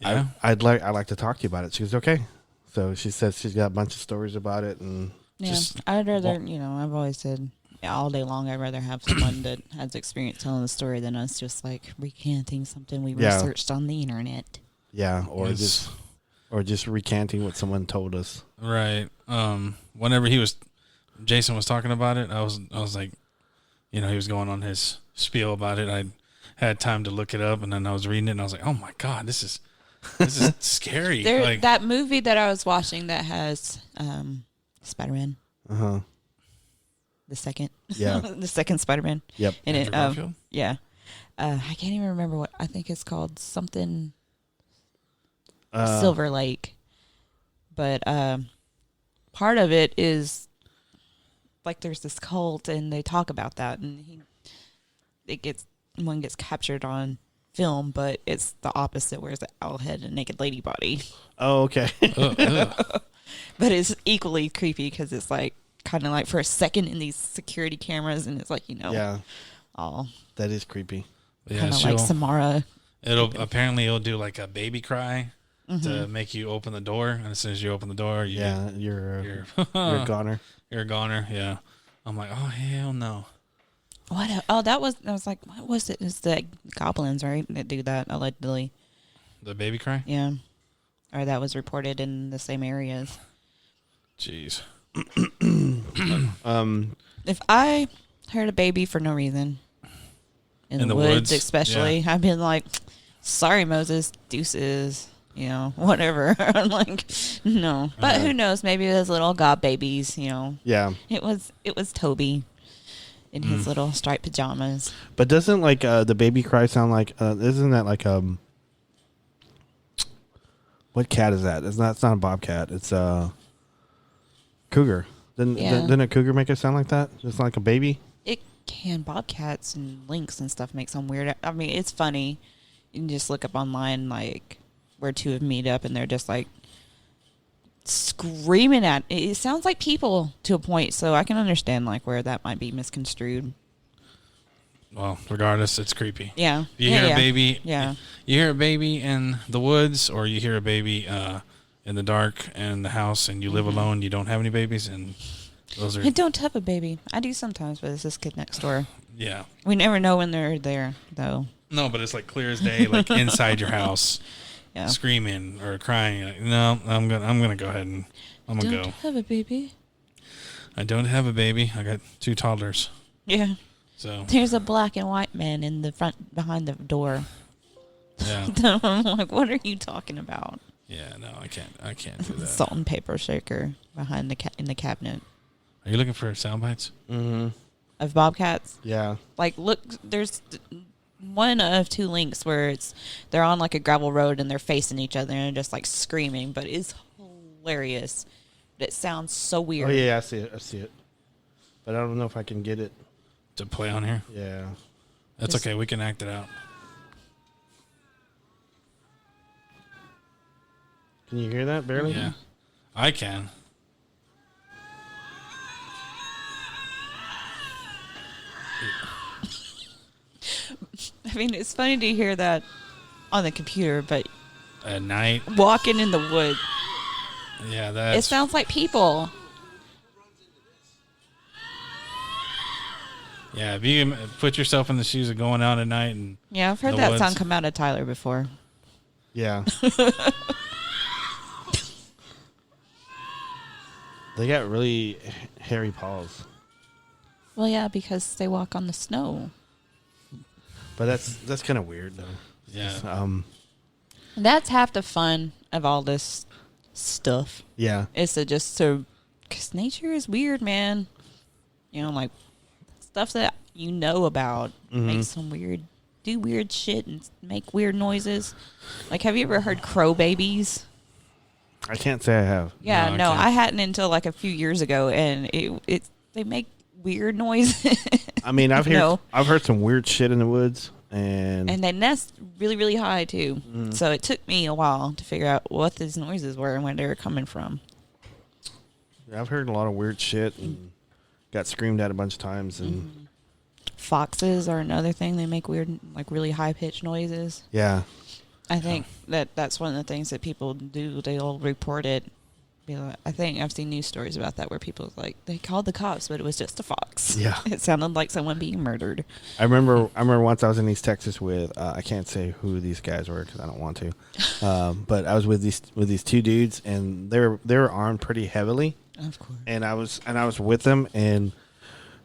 Speaker 6: Yeah.
Speaker 4: I'd like to talk to you about it. She goes, "Okay." So she says she's got a bunch of stories about it, and
Speaker 5: I'd rather, I've always said all day long, I'd rather have someone that has experience telling the story than us just like recanting something we researched on the internet.
Speaker 4: Yeah, or just recanting what someone told us.
Speaker 6: Right. Whenever Jason was talking about it, I was like, he was going on his spiel about it. I had time to look it up, and then I was reading it, and I was like, oh my God, this is scary.
Speaker 5: That movie that I was watching that has Spider-Man.
Speaker 4: Uh-huh.
Speaker 5: The second.
Speaker 4: Yeah.
Speaker 5: The second Spider-Man.
Speaker 4: Yep.
Speaker 5: And
Speaker 6: Andrew Garfield?
Speaker 5: yeah. I can't even remember what I think it's called. Something Silver Lake. But part of it is like there's this cult and they talk about that, and one gets captured on film, but it's the opposite, where it's the owl head and naked lady body.
Speaker 4: Oh, okay.
Speaker 5: But it's equally creepy because it's like kind of like for a second in these security cameras, and it's like
Speaker 4: Yeah,
Speaker 5: all
Speaker 4: that is creepy.
Speaker 5: kind of like Samara.
Speaker 6: It'll do like a baby cry to make you open the door, and as soon as you open the door,
Speaker 4: you're a goner.
Speaker 6: You're a goner. Yeah. I'm like, oh hell no.
Speaker 5: What? I was like, what was it? It's the goblins, right? That do that allegedly.
Speaker 6: The baby cry?
Speaker 5: Yeah. Or that was reported in the same areas.
Speaker 6: Jeez.
Speaker 5: If I heard a baby for no reason in the woods especially, I'd been like, sorry, Moses, deuces, whatever. I'm like, no. But who knows? Maybe those little god babies,
Speaker 4: Yeah.
Speaker 5: It was Toby in his little striped pajamas.
Speaker 4: But doesn't like the baby cry sound like isn't that like what cat is that? It's not a bobcat. It's cougar. Didn't a cougar make it sound like that? Just like a baby?
Speaker 5: It can. Bobcats and lynx and stuff make some weird. I mean, it's funny. You can just look up online, like, where two of them meet up, and they're just, like, screaming at it. It sounds like people to a point, so I can understand, like, where that might be misconstrued.
Speaker 6: Well, regardless, it's creepy.
Speaker 5: Yeah.
Speaker 6: You hear a baby.
Speaker 5: Yeah.
Speaker 6: You hear a baby in the woods, or you hear a baby in the dark in the house, and you live alone. You don't have any babies, and those are.
Speaker 5: I don't have a baby. I do sometimes, but it's this kid next door.
Speaker 6: Yeah.
Speaker 5: We never know when they're there, though.
Speaker 6: No, but it's like clear as day, like inside your house, screaming or crying. Like, no, I'm gonna go ahead and I'm gonna go.
Speaker 5: Don't have a baby.
Speaker 6: I don't have a baby. I got 2 toddlers.
Speaker 5: Yeah.
Speaker 6: So
Speaker 5: there's a black and white man in the front behind the door.
Speaker 6: Yeah.
Speaker 5: I'm like, what are you talking about?
Speaker 6: Yeah, no, I can't do that.
Speaker 5: Salt and pepper shaker behind in the cabinet.
Speaker 6: Are you looking for sound bites?
Speaker 4: Mm-hmm.
Speaker 5: Of bobcats?
Speaker 4: Yeah.
Speaker 5: Like, look, there's one of 2 links where they're on like a gravel road and they're facing each other and just like screaming, but it's hilarious. But it sounds so weird.
Speaker 4: Oh yeah, I see it. But I don't know if I can get it
Speaker 6: to play on here.
Speaker 4: Yeah.
Speaker 6: That's okay. We can act it out.
Speaker 4: Can you hear that barely?
Speaker 6: Yeah, I can.
Speaker 5: I mean, it's funny to hear that on the computer, but
Speaker 6: at night,
Speaker 5: walking in the woods,
Speaker 6: yeah,
Speaker 5: it sounds like people.
Speaker 6: Yeah, if you can put yourself in the shoes of going out at night and
Speaker 5: yeah, I've heard that sound come out of Tyler before.
Speaker 4: Yeah. They got really hairy paws.
Speaker 5: Well, yeah, because they walk on the snow.
Speaker 4: But that's kind of weird, though.
Speaker 6: Yeah.
Speaker 5: That's half the fun of all this stuff.
Speaker 4: Yeah.
Speaker 5: Is to because nature is weird, man. You know, like stuff that you know about makes some do weird shit and make weird noises. Like, have you ever heard crow babies?
Speaker 4: I can't say I have.
Speaker 5: Yeah, no, I hadn't until like a few years ago, and they make weird noises.
Speaker 4: I mean, I've heard some weird shit in the woods, and
Speaker 5: they nest really, really high too. So it took me a while to figure out what these noises were and where they were coming from.
Speaker 4: Yeah, I've heard a lot of weird shit and got screamed at a bunch of times. And
Speaker 5: foxes are another thing. They make weird, like really high pitched noises.
Speaker 4: Yeah.
Speaker 5: I think that's one of the things that people do. They'll report it. I think I've seen news stories about that where people like they called the cops, but it was just a fox.
Speaker 4: Yeah,
Speaker 5: it sounded like someone being murdered.
Speaker 4: I remember once I was in East Texas with I can't say who these guys were because I don't want to, but I was with these 2 dudes and they were armed pretty heavily.
Speaker 5: Of course.
Speaker 4: And I was with them, and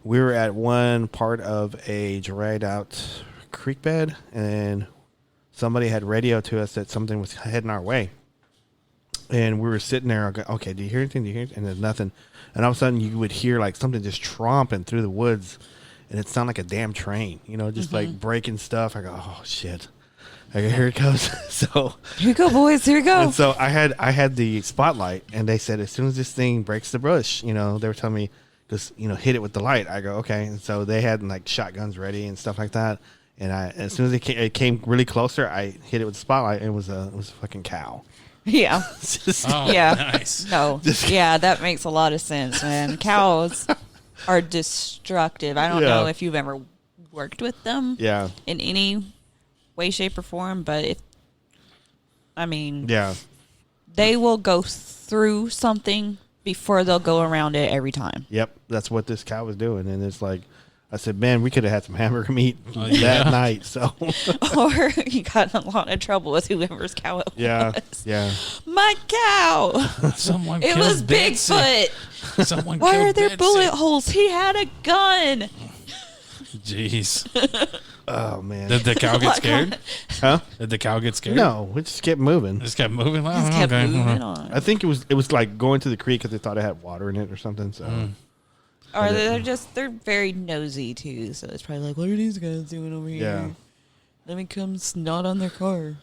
Speaker 4: we were at one part of a dried out creek bed, and somebody had radioed to us that something was heading our way. And we were sitting there. I go, okay, do you hear anything? And there's nothing. And all of a sudden, you would hear like something just tromping through the woods, and it sounded like a damn train, just like breaking stuff. I go, oh shit! I go, here it goes. So
Speaker 5: here we go, boys. Here we go.
Speaker 4: And so I had the spotlight, and they said as soon as this thing breaks the bush, they were telling me just hit it with the light. I go, okay. And so they had like shotguns ready and stuff like that. And as soon as it came really closer, I hit it with the spotlight, and it was a fucking cow.
Speaker 5: Yeah.
Speaker 6: Yeah. Nice.
Speaker 5: No. Yeah, that makes a lot of sense, man. Cows are destructive. I don't know if you've ever worked with them.
Speaker 4: Yeah.
Speaker 5: In any way, shape, or form, but
Speaker 4: yeah,
Speaker 5: they will go through something before they'll go around it every time.
Speaker 4: Yep, that's what this cow was doing, and it's like. I said, man, we could have had some hamburger meat that night. So,
Speaker 5: or you got in a lot of trouble with whoever's cow it was.
Speaker 4: Yeah.
Speaker 5: My cow.
Speaker 6: Someone.
Speaker 5: It was Bigfoot.
Speaker 6: Someone.
Speaker 5: Why are there
Speaker 6: Betsy?
Speaker 5: bullet holes? He had a gun.
Speaker 6: Jeez.
Speaker 4: Oh man.
Speaker 6: Did the cow get scared?
Speaker 4: Huh?
Speaker 6: Did the cow get scared?
Speaker 4: No, it just kept moving.
Speaker 6: Just kept moving.
Speaker 5: Just kept moving on.
Speaker 4: I think it was like going to the creek because they thought it had water in it or something. So.
Speaker 5: Or they're very nosy too, so it's probably like, what are these guys doing over here?
Speaker 4: Yeah.
Speaker 5: Let me come snot on their car.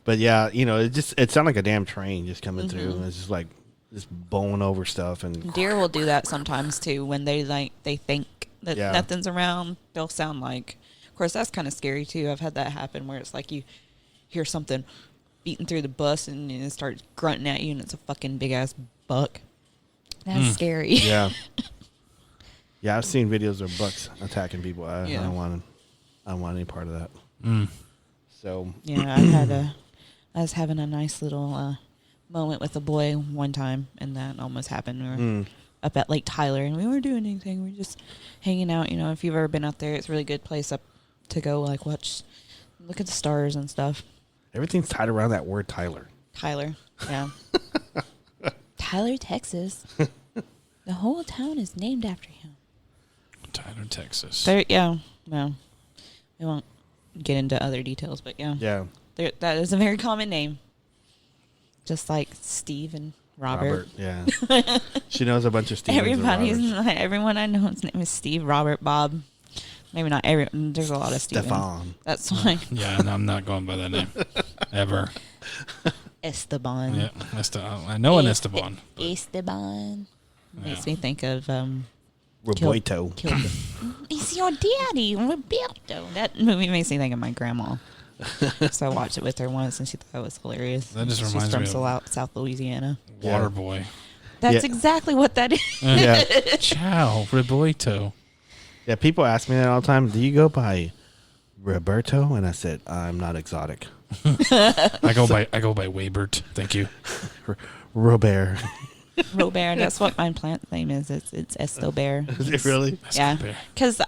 Speaker 4: But yeah, it sounded like a damn train just coming through. It's just like, just bowling over stuff. And
Speaker 5: deer will do that sometimes too when they think that
Speaker 4: Yeah.
Speaker 5: nothing's around. They'll sound like, of course, that's kind of scary too. I've had that happen where it's like you hear something beating through the bush and it starts grunting at you, and it's a fucking big ass buck. That's scary.
Speaker 4: Yeah. Yeah, I've seen videos of bucks attacking people. I don't want any part of that. So
Speaker 5: yeah, I was having a nice little moment with a boy one time, and that almost happened. We were up at Lake Tyler, and we weren't doing anything. We were just hanging out. You know, if you've ever been out there, it's a really good place up to go, like look at the stars and stuff.
Speaker 4: everything's tied around that word Tyler.
Speaker 5: Tyler, yeah. Tyler, Texas. The whole town is named after him.
Speaker 6: Tyler, Texas.
Speaker 5: Yeah, no, we won't get into other details, but yeah.
Speaker 4: Yeah.
Speaker 5: That is a very common name. Just like Steve and Robert.
Speaker 4: Yeah. She knows a bunch of Stevens and Roberts.
Speaker 5: Everyone I know's name is Steve, Robert, Bob. Maybe not every. There's a lot of Stevens.
Speaker 4: Stefan.
Speaker 5: That's why.
Speaker 6: Yeah, no, I'm not going by that name. Ever.
Speaker 5: Esteban.
Speaker 6: Yeah, I know an Esteban.
Speaker 5: Esteban. Makes me think of
Speaker 4: Roberto.
Speaker 5: It's your daddy, Roberto. That movie makes me think of my grandma. So I watched it with her once, and she thought it was hilarious.
Speaker 6: That just
Speaker 5: She's
Speaker 6: reminds me
Speaker 5: from South Louisiana.
Speaker 6: Waterboy.
Speaker 5: That's exactly what that is.
Speaker 4: Yeah.
Speaker 6: Ciao, Roberto.
Speaker 4: Yeah, people ask me that all the time. Do you go by Roberto? And I said, I'm not exotic.
Speaker 6: I go by Waybert. Thank you.
Speaker 4: Robert.
Speaker 5: Robert, that's what my plant name is. It's Estobert.
Speaker 4: Is it really?
Speaker 5: Yeah. Because,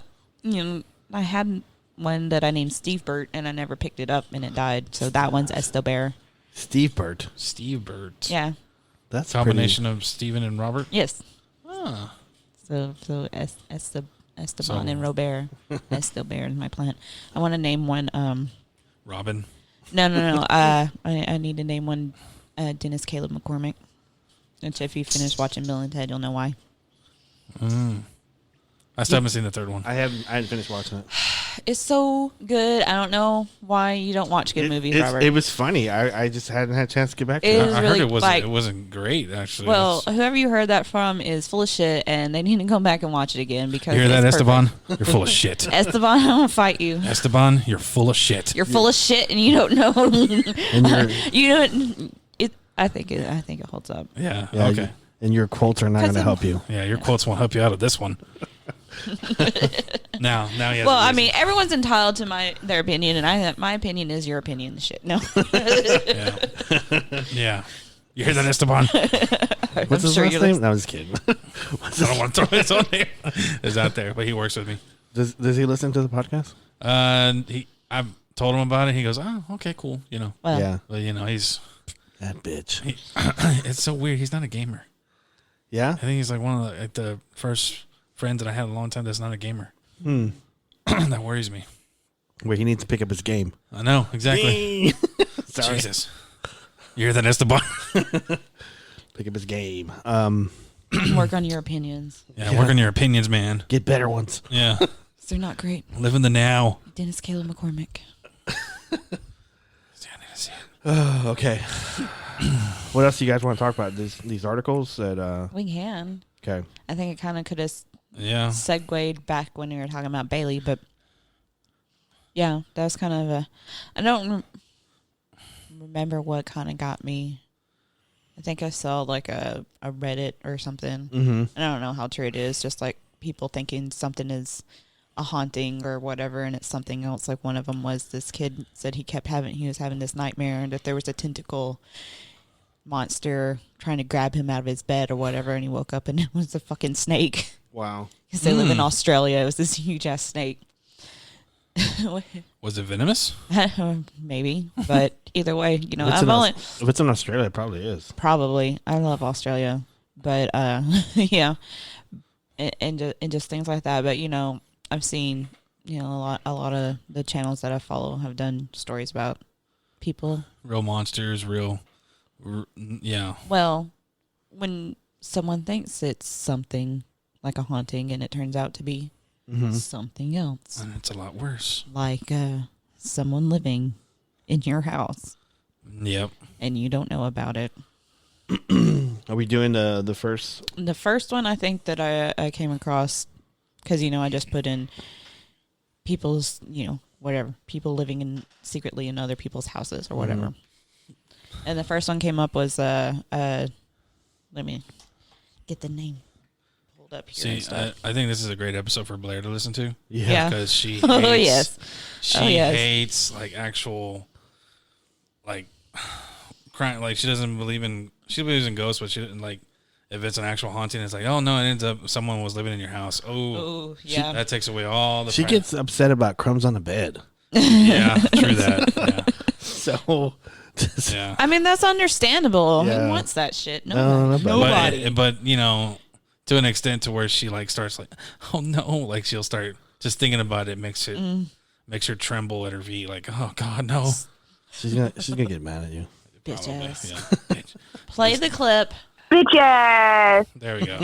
Speaker 5: I had one that I named Steve Bert, and I never picked it up, and it died. So that one's Estobert.
Speaker 4: Steve Bert.
Speaker 6: Steve Bert.
Speaker 5: Yeah.
Speaker 4: That's
Speaker 6: combination of Steven and Robert?
Speaker 5: Yes.
Speaker 6: Ah.
Speaker 5: So Esteban and Robert. Estobert is my plant. I want to name one.
Speaker 6: Robin.
Speaker 5: No. I need to name one Dennis Caleb McCormick. Which if you finish watching Bill and Ted, you'll know why.
Speaker 6: I still haven't seen the third one.
Speaker 4: I hadn't finished watching it.
Speaker 5: It's so good. I don't know why you don't watch good movies, Robert.
Speaker 4: It was funny. I just hadn't had a chance to get back to it.
Speaker 6: I heard it wasn't great, actually.
Speaker 5: Well, whoever you heard that from is full of shit, and they need to come back and watch it again because
Speaker 6: you hear that, Esteban? You're full of shit.
Speaker 5: Esteban, I'm gonna fight you.
Speaker 6: Esteban, you're full of shit.
Speaker 5: You're full of shit, and you don't know.
Speaker 4: And
Speaker 5: you don't. I think it holds up.
Speaker 6: Yeah. Okay.
Speaker 4: And your quotes are not going to help you.
Speaker 6: Yeah, your quotes won't help you out of this one. Now he has.
Speaker 5: Well, I mean, everyone's entitled to their opinion, and my opinion is your opinion. Shit, no.
Speaker 6: Yeah. You hear that, Esteban?
Speaker 4: What's his last name? No, I was just kidding.
Speaker 6: I don't want to throw his on there. It's out there, but he works with me.
Speaker 4: Does he listen to the podcast?
Speaker 6: I've told him about it. He goes, "Oh, okay, cool."
Speaker 5: Well,
Speaker 4: yeah.
Speaker 6: But he's
Speaker 4: that bitch.
Speaker 6: It's so weird. He's not a gamer.
Speaker 4: Yeah,
Speaker 6: I think he's like one of the first friends that I had in a long time that's not a gamer. That worries me.
Speaker 4: Wait, he needs to pick up his game.
Speaker 6: I know, exactly.
Speaker 4: Sorry.
Speaker 6: Jesus. You hear that, Esteban?
Speaker 4: Pick up his game.
Speaker 5: work on your opinions.
Speaker 6: Yeah, work on your opinions, man.
Speaker 4: Get better ones.
Speaker 6: Yeah.
Speaker 5: They're not great.
Speaker 6: Live in the now.
Speaker 5: Dennis Caleb McCormick.
Speaker 4: Okay. What else do you guys want to talk about? These articles that
Speaker 5: We can.
Speaker 4: Okay.
Speaker 5: I think it kind of could have segued back when we were talking about Bailey, but yeah, that was kind of I don't remember what kind of got me. I think I saw like a Reddit or something.
Speaker 4: Mm-hmm.
Speaker 5: I don't know how true it is. Just like people thinking something is a haunting or whatever, and it's something else. Like one of them was this kid said he was having this nightmare, and that there was a tentacle monster trying to grab him out of his bed or whatever, and he woke up and it was a fucking snake.
Speaker 4: Wow.
Speaker 5: Because they live in Australia. It was this huge ass snake.
Speaker 6: Was it venomous?
Speaker 5: Maybe, but either way,
Speaker 4: if it's in Australia, it probably is.
Speaker 5: Probably. I love Australia, but yeah, and just things like that. But I've seen a lot of the channels that I follow have done stories about people,
Speaker 6: real monsters, yeah.
Speaker 5: Well, when someone thinks it's something like a haunting and it turns out to be something else,
Speaker 6: and it's a lot worse,
Speaker 5: like someone living in your house.
Speaker 6: Yep.
Speaker 5: And you don't know about it.
Speaker 4: Are we doing the first?
Speaker 5: The first one I think that I came across, because, I just put in people's, whatever, people living secretly in other people's houses or whatever. And the first one came up was, let me get the name pulled up here.
Speaker 6: See, I think this is a great episode for Blair to listen to.
Speaker 5: Yeah.
Speaker 6: Because she hates,
Speaker 5: Oh, yes.
Speaker 6: she hates, like, actual, like, crime. Like, she believes in ghosts, but she didn't, like, if it's an actual haunting, it's like, oh, no, it ends up someone was living in your house. Oh,
Speaker 5: yeah.
Speaker 6: that takes away all the
Speaker 4: She gets upset about crumbs on the bed.
Speaker 6: Yeah, true that. Yeah.
Speaker 4: So,
Speaker 6: Yeah.
Speaker 5: I mean, that's understandable.
Speaker 4: Yeah.
Speaker 5: Who wants that shit?
Speaker 4: Nobody.
Speaker 6: But, to an extent to where she, like, starts, like, oh, no. Like, she'll start just thinking about it makes her tremble at her feet. Like, oh, God, no.
Speaker 4: She's gonna get mad at you.
Speaker 5: Bitch ass.
Speaker 6: Yeah. Bitch.
Speaker 5: Play the clip.
Speaker 7: Bitch ass.
Speaker 6: There we go.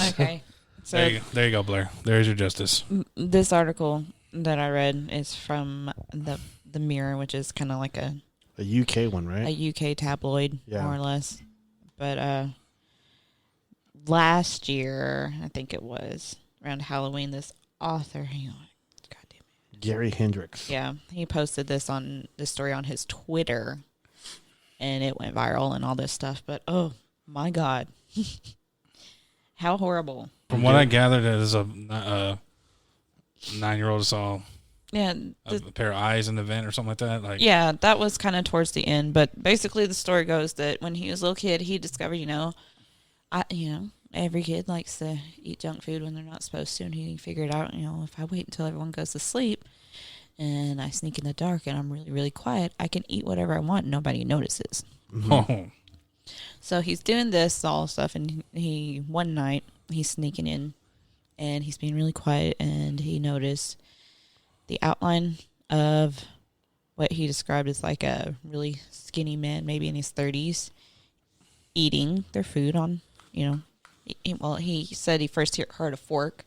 Speaker 5: Okay. So
Speaker 6: There you go, Blair. There's your justice.
Speaker 5: this article that I read is from the Mirror, which is kind of like a
Speaker 4: UK one, right?
Speaker 5: a UK tabloid,
Speaker 4: Yeah.
Speaker 5: more or less. But last year, I think it was around Halloween, this author, hang on, God damn it.
Speaker 4: Gary Hendricks.
Speaker 5: Yeah, he posted this story on his Twitter, and it went viral and all this stuff. But oh my God, how horrible!
Speaker 6: From what I gathered, it is a 9-year-old saw
Speaker 5: Yeah,
Speaker 6: a pair of eyes in the vent or something like that. Like,
Speaker 5: yeah, that was kind of towards the end. But basically, the story goes that when he was a little kid, he discovered, every kid likes to eat junk food when they're not supposed to, and he figured out, if I wait until everyone goes to sleep and I sneak in the dark and I'm really, really quiet, I can eat whatever I want and nobody notices.
Speaker 6: oh,
Speaker 5: So he's doing this all stuff, and one night he's sneaking in and he's being really quiet, and he noticed the outline of what he described as like a really skinny man, maybe in his 30s, eating their food on, he said he first heard a fork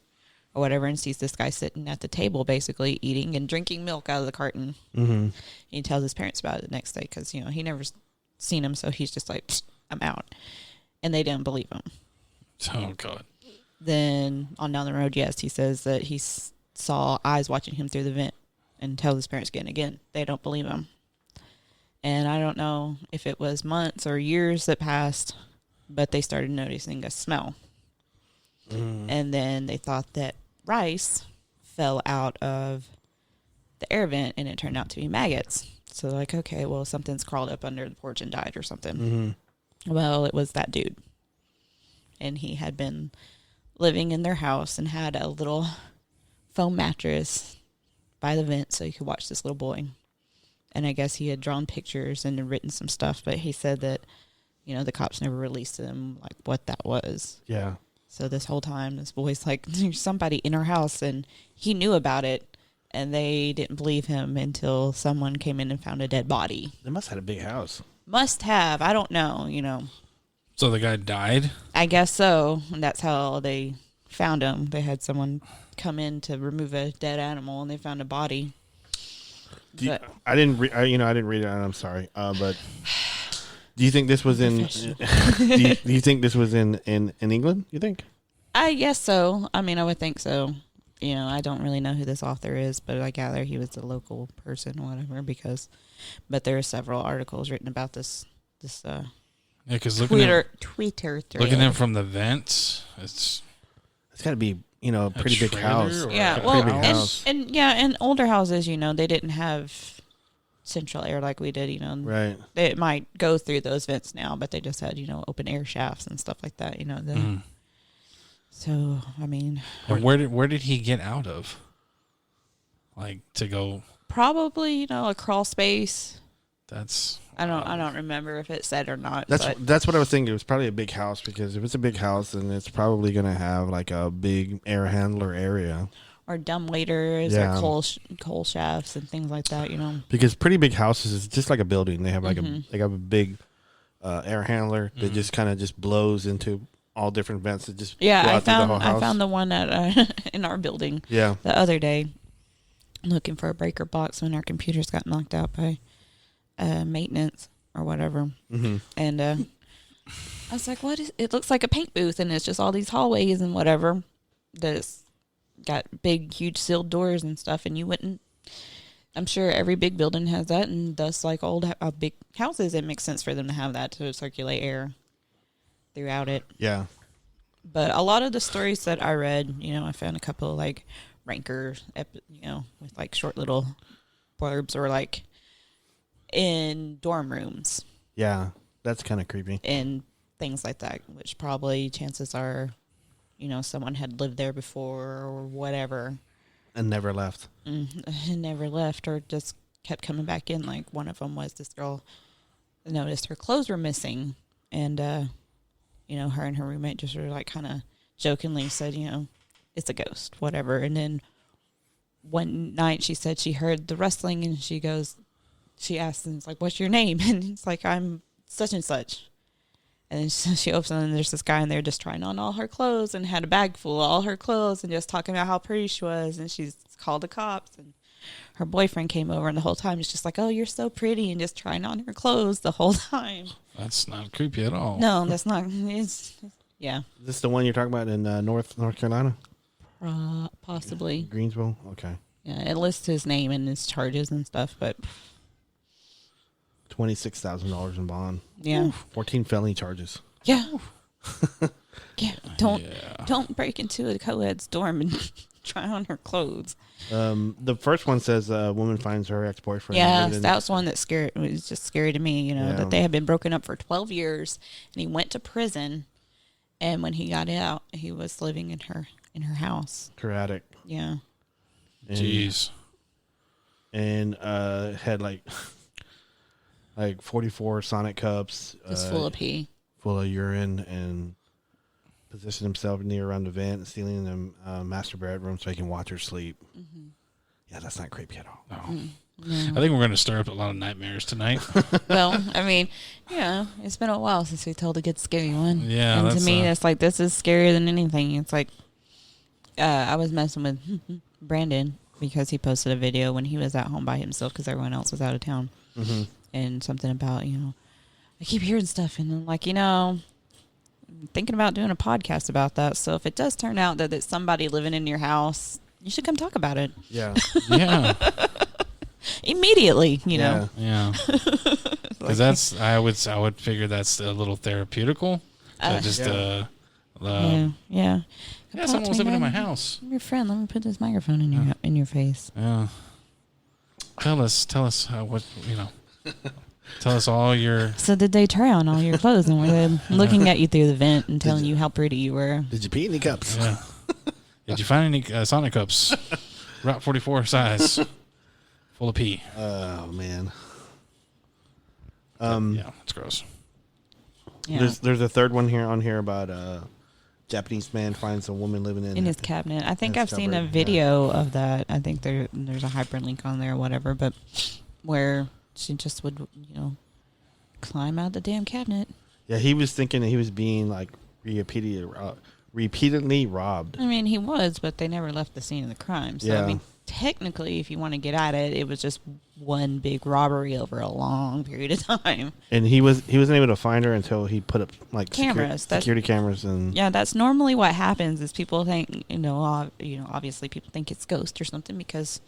Speaker 5: or whatever, and sees this guy sitting at the table basically eating and drinking milk out of the carton.
Speaker 4: Mm-hmm.
Speaker 5: He tells his parents about it the next day because, he never seen him, so he's just like, I'm out. And they didn't believe him.
Speaker 6: oh God.
Speaker 5: Then on down the road, yes, he says that he saw eyes watching him through the vent, and tells his parents again. They don't believe him. And I don't know if it was months or years that passed, but they started noticing a smell. And then they thought that rice fell out of the air vent, and it turned out to be maggots. So they're like, okay, well, something's crawled up under the porch and died or something. Well, it was that dude. And he had been living in their house and had a little foam mattress by the vent so you could watch this little boy. And I guess he had drawn pictures and written some stuff, but he said that, the cops never released him, like, what that was.
Speaker 4: Yeah.
Speaker 5: So this whole time, this boy's like, there's somebody in our house, and he knew about it, and they didn't believe him until someone came in and found a dead body.
Speaker 4: They must have had a big house.
Speaker 5: Must have. I don't know,
Speaker 6: So the guy died?
Speaker 5: I guess so. And that's how they found him. They had someone come in to remove a dead animal, and they found a body.
Speaker 4: I didn't read it. I'm sorry. But do you think this was in? do you think this was in England? You think?
Speaker 5: I guess so. I mean, I would think so. I don't really know who this author is, but I gather he was a local person or whatever. But there are several articles written about this.
Speaker 6: Yeah, because looking
Speaker 5: Twitter thread.
Speaker 6: Looking in from the vents, it's
Speaker 4: got to be a pretty big house.
Speaker 5: Yeah, well, and older houses, they didn't have central air like we did.
Speaker 4: Right.
Speaker 5: It might go through those vents now, but they just had open air shafts and stuff like that. So I mean,
Speaker 6: and where did he get out of? Like to go?
Speaker 5: Probably a crawl space.
Speaker 6: That's
Speaker 5: I don't remember if it said or not.
Speaker 4: That's what I was thinking. It was probably a big house, because if it's a big house, then it's probably going to have like a big air handler area.
Speaker 5: Or dumb waiters or coal shafts and things like that,
Speaker 4: Because pretty big houses is just like a building. They have like they have a big air handler that just kind of just blows into all different vents that just go out through the whole house.
Speaker 5: I found the one at in our building the other day, looking for a breaker box when our computers got knocked out by maintenance, or whatever.
Speaker 4: Mm-hmm.
Speaker 5: And I was like, what is it? Looks like a paint booth, and it's just all these hallways and whatever that's got big, huge sealed doors and stuff. And you wouldn't, I'm sure every big building has that, and thus, like old big houses, it makes sense for them to have that to circulate air throughout it.
Speaker 4: Yeah.
Speaker 5: But a lot of the stories that I read, I found a couple of, like, rankers, with, like, short little blurbs, or, like, in dorm rooms.
Speaker 4: Yeah, that's kind of creepy.
Speaker 5: And things like that, which probably chances are, someone had lived there before or whatever.
Speaker 4: And never left.
Speaker 5: And never left, or just kept coming back in. Like, one of them was this girl noticed her clothes were missing, and, her and her roommate just were like kind of jokingly said, it's a ghost, whatever. And then one night she said she heard the rustling, and she asked, and it's like, what's your name? And it's like, I'm such and such. And then she opens it, and there's this guy in there just trying on all her clothes, and had a bag full of all her clothes, and just talking about how pretty she was. And she's called the cops, and her boyfriend came over, and the whole time it's just like, oh, you're so pretty, and just trying on her clothes the whole time.
Speaker 6: That's not creepy at all.
Speaker 5: No, that's not. Yeah.
Speaker 4: Is this the one you're talking about in North Carolina?
Speaker 5: Possibly.
Speaker 4: Greensville? Okay.
Speaker 5: Yeah, it lists his name and his charges and stuff, but
Speaker 4: $26,000 in bond.
Speaker 5: Yeah.
Speaker 4: 14 felony charges.
Speaker 5: Yeah. Yeah. Don't break into a co-ed's dorm and try on her clothes.
Speaker 4: The first one says a woman finds her ex-boyfriend.
Speaker 5: Yeah, that was one that was just scary to me, that they had been broken up for 12 years, and he went to prison, and when he got out, he was living in her house.
Speaker 4: Her attic.
Speaker 5: Yeah.
Speaker 6: Jeez.
Speaker 4: And had like 44 Sonic cups.
Speaker 5: Just full of pee.
Speaker 4: Full of urine, and positioned himself near around the vent and stealing the master bedroom so he can watch her sleep. Mm-hmm. Yeah, that's not creepy at all.
Speaker 6: No. I think we're going to stir up a lot of nightmares tonight.
Speaker 5: Well, I mean, it's been a while since we told a good scary one.
Speaker 6: Yeah,
Speaker 5: and to me, it's like, this is scarier than anything. It's like, I was messing with Brandon because he posted a video when he was at home by himself because everyone else was out of town.
Speaker 4: Mm-hmm.
Speaker 5: And something about, I keep hearing stuff, and I'm like, I'm thinking about doing a podcast about that. So if it does turn out that it's somebody living in your house, you should come talk about it.
Speaker 4: Yeah.
Speaker 6: Yeah.
Speaker 5: Immediately,
Speaker 6: Yeah. Because that's, I would figure that's a little therapeutical. Yeah.
Speaker 5: Yeah,
Speaker 6: someone was living in my house.
Speaker 5: I'm your friend. Let me put this microphone in your face.
Speaker 6: Yeah. Tell us what, tell us all your...
Speaker 5: So did they try on all your clothes, and were they looking at you through the vent and telling you how pretty you were?
Speaker 4: Did you pee any cups?
Speaker 6: Yeah. Did you find any Sonic cups? Route 44 size. Full of pee.
Speaker 4: Oh, man.
Speaker 6: Yeah, it's gross.
Speaker 5: Yeah.
Speaker 4: There's a third one here about Japanese man finds a woman living in
Speaker 5: his cabinet. I think I've seen a video of that. I think there's a hyperlink on there or whatever, but where she just would, climb out the damn cabinet.
Speaker 4: Yeah, he was thinking that he was being like repeatedly robbed.
Speaker 5: I mean, he was, but they never left the scene of the crime. So, I mean, technically, if you want to get at it, it was just one big robbery over a long period of time.
Speaker 4: And he wasn't able to find her until he put up like
Speaker 5: cameras,
Speaker 4: security cameras, and
Speaker 5: that's normally what happens. Is people think, obviously people think it's ghost or something because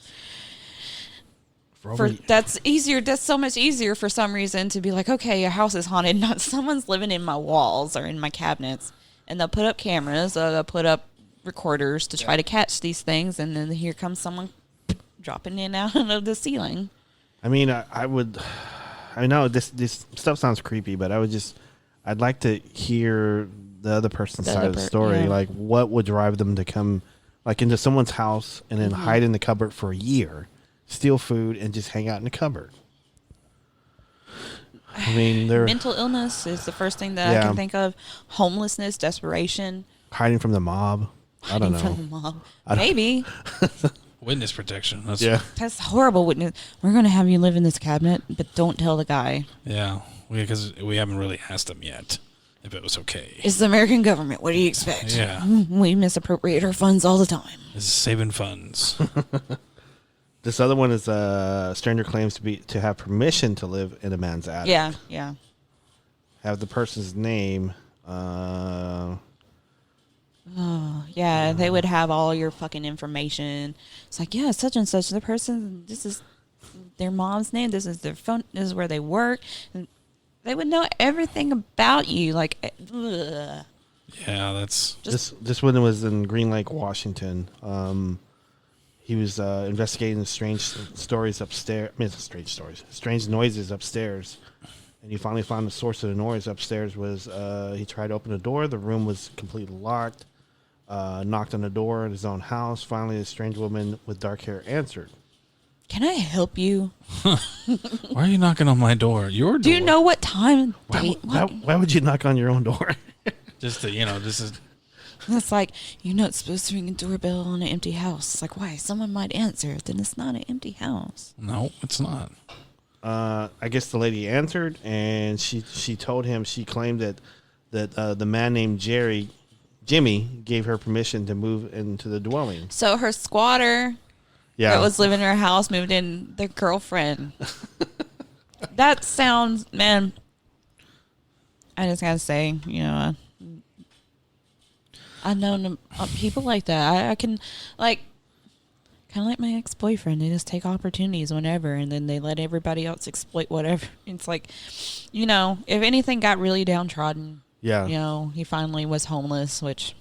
Speaker 5: that's easier. That's so much easier for some reason to be like, okay, your house is haunted, not someone's living in my walls or in my cabinets. And they'll put up cameras, they'll put up recorders to try to catch these things, and then here comes someone dropping in out of the ceiling.
Speaker 4: I mean, I know this stuff sounds creepy, but I'd like to hear the other person's side of the story. Yeah. Like, what would drive them to come, like, into someone's house and then hide in the cupboard for a year, steal food, and just hang out in the cupboard? I mean,
Speaker 5: mental illness is the first thing that I can think of. Homelessness, desperation,
Speaker 4: hiding from the mob. I don't know.
Speaker 5: From the mob, maybe.
Speaker 6: Witness protection.
Speaker 5: That's horrible. Witness. We're going to have you live in this cabinet, but don't tell the guy.
Speaker 6: Yeah, because we haven't really asked him yet if it was okay.
Speaker 5: It's the American government. What do you expect?
Speaker 6: Yeah,
Speaker 5: we misappropriate our funds all the time.
Speaker 6: This is saving funds.
Speaker 4: This other one is a stranger claims to have permission to live in a man's attic.
Speaker 5: Yeah.
Speaker 4: Have the person's name.
Speaker 5: Yeah, they would have all your fucking information. It's like, yeah, such and such. The person, this is their mom's name. This is their phone. This is where they work. And they would know everything about you. Like, ugh.
Speaker 6: Yeah, that's
Speaker 4: This one was in Green Lake, Washington. He was investigating the strange stories upstairs. I mean, strange noises upstairs. And he finally found the source of the noise upstairs was he tried to open the door. The room was completely locked. Knocked on the door in his own house. Finally, a strange woman with dark hair answered.
Speaker 5: Can I help you?
Speaker 6: Why are you knocking on my door? Your door.
Speaker 5: Do you know what time?
Speaker 4: Why would you knock on your own door?
Speaker 6: Just to, this is.
Speaker 5: It's like, you're not supposed to ring a doorbell on an empty house. It's like, why? Someone might answer. Then it's not an empty house.
Speaker 6: No, it's not.
Speaker 4: I guess the lady answered, and she told him she claimed that the man named Jimmy gave her permission to move into the dwelling.
Speaker 5: So her squatter that was living in her house moved in their girlfriend. That sounds, man, I just gotta say, I've known people like that. I can, like, kind of like my ex-boyfriend. They just take opportunities whenever, and then they let everybody else exploit whatever. It's like, if anything got really downtrodden, he finally was homeless, which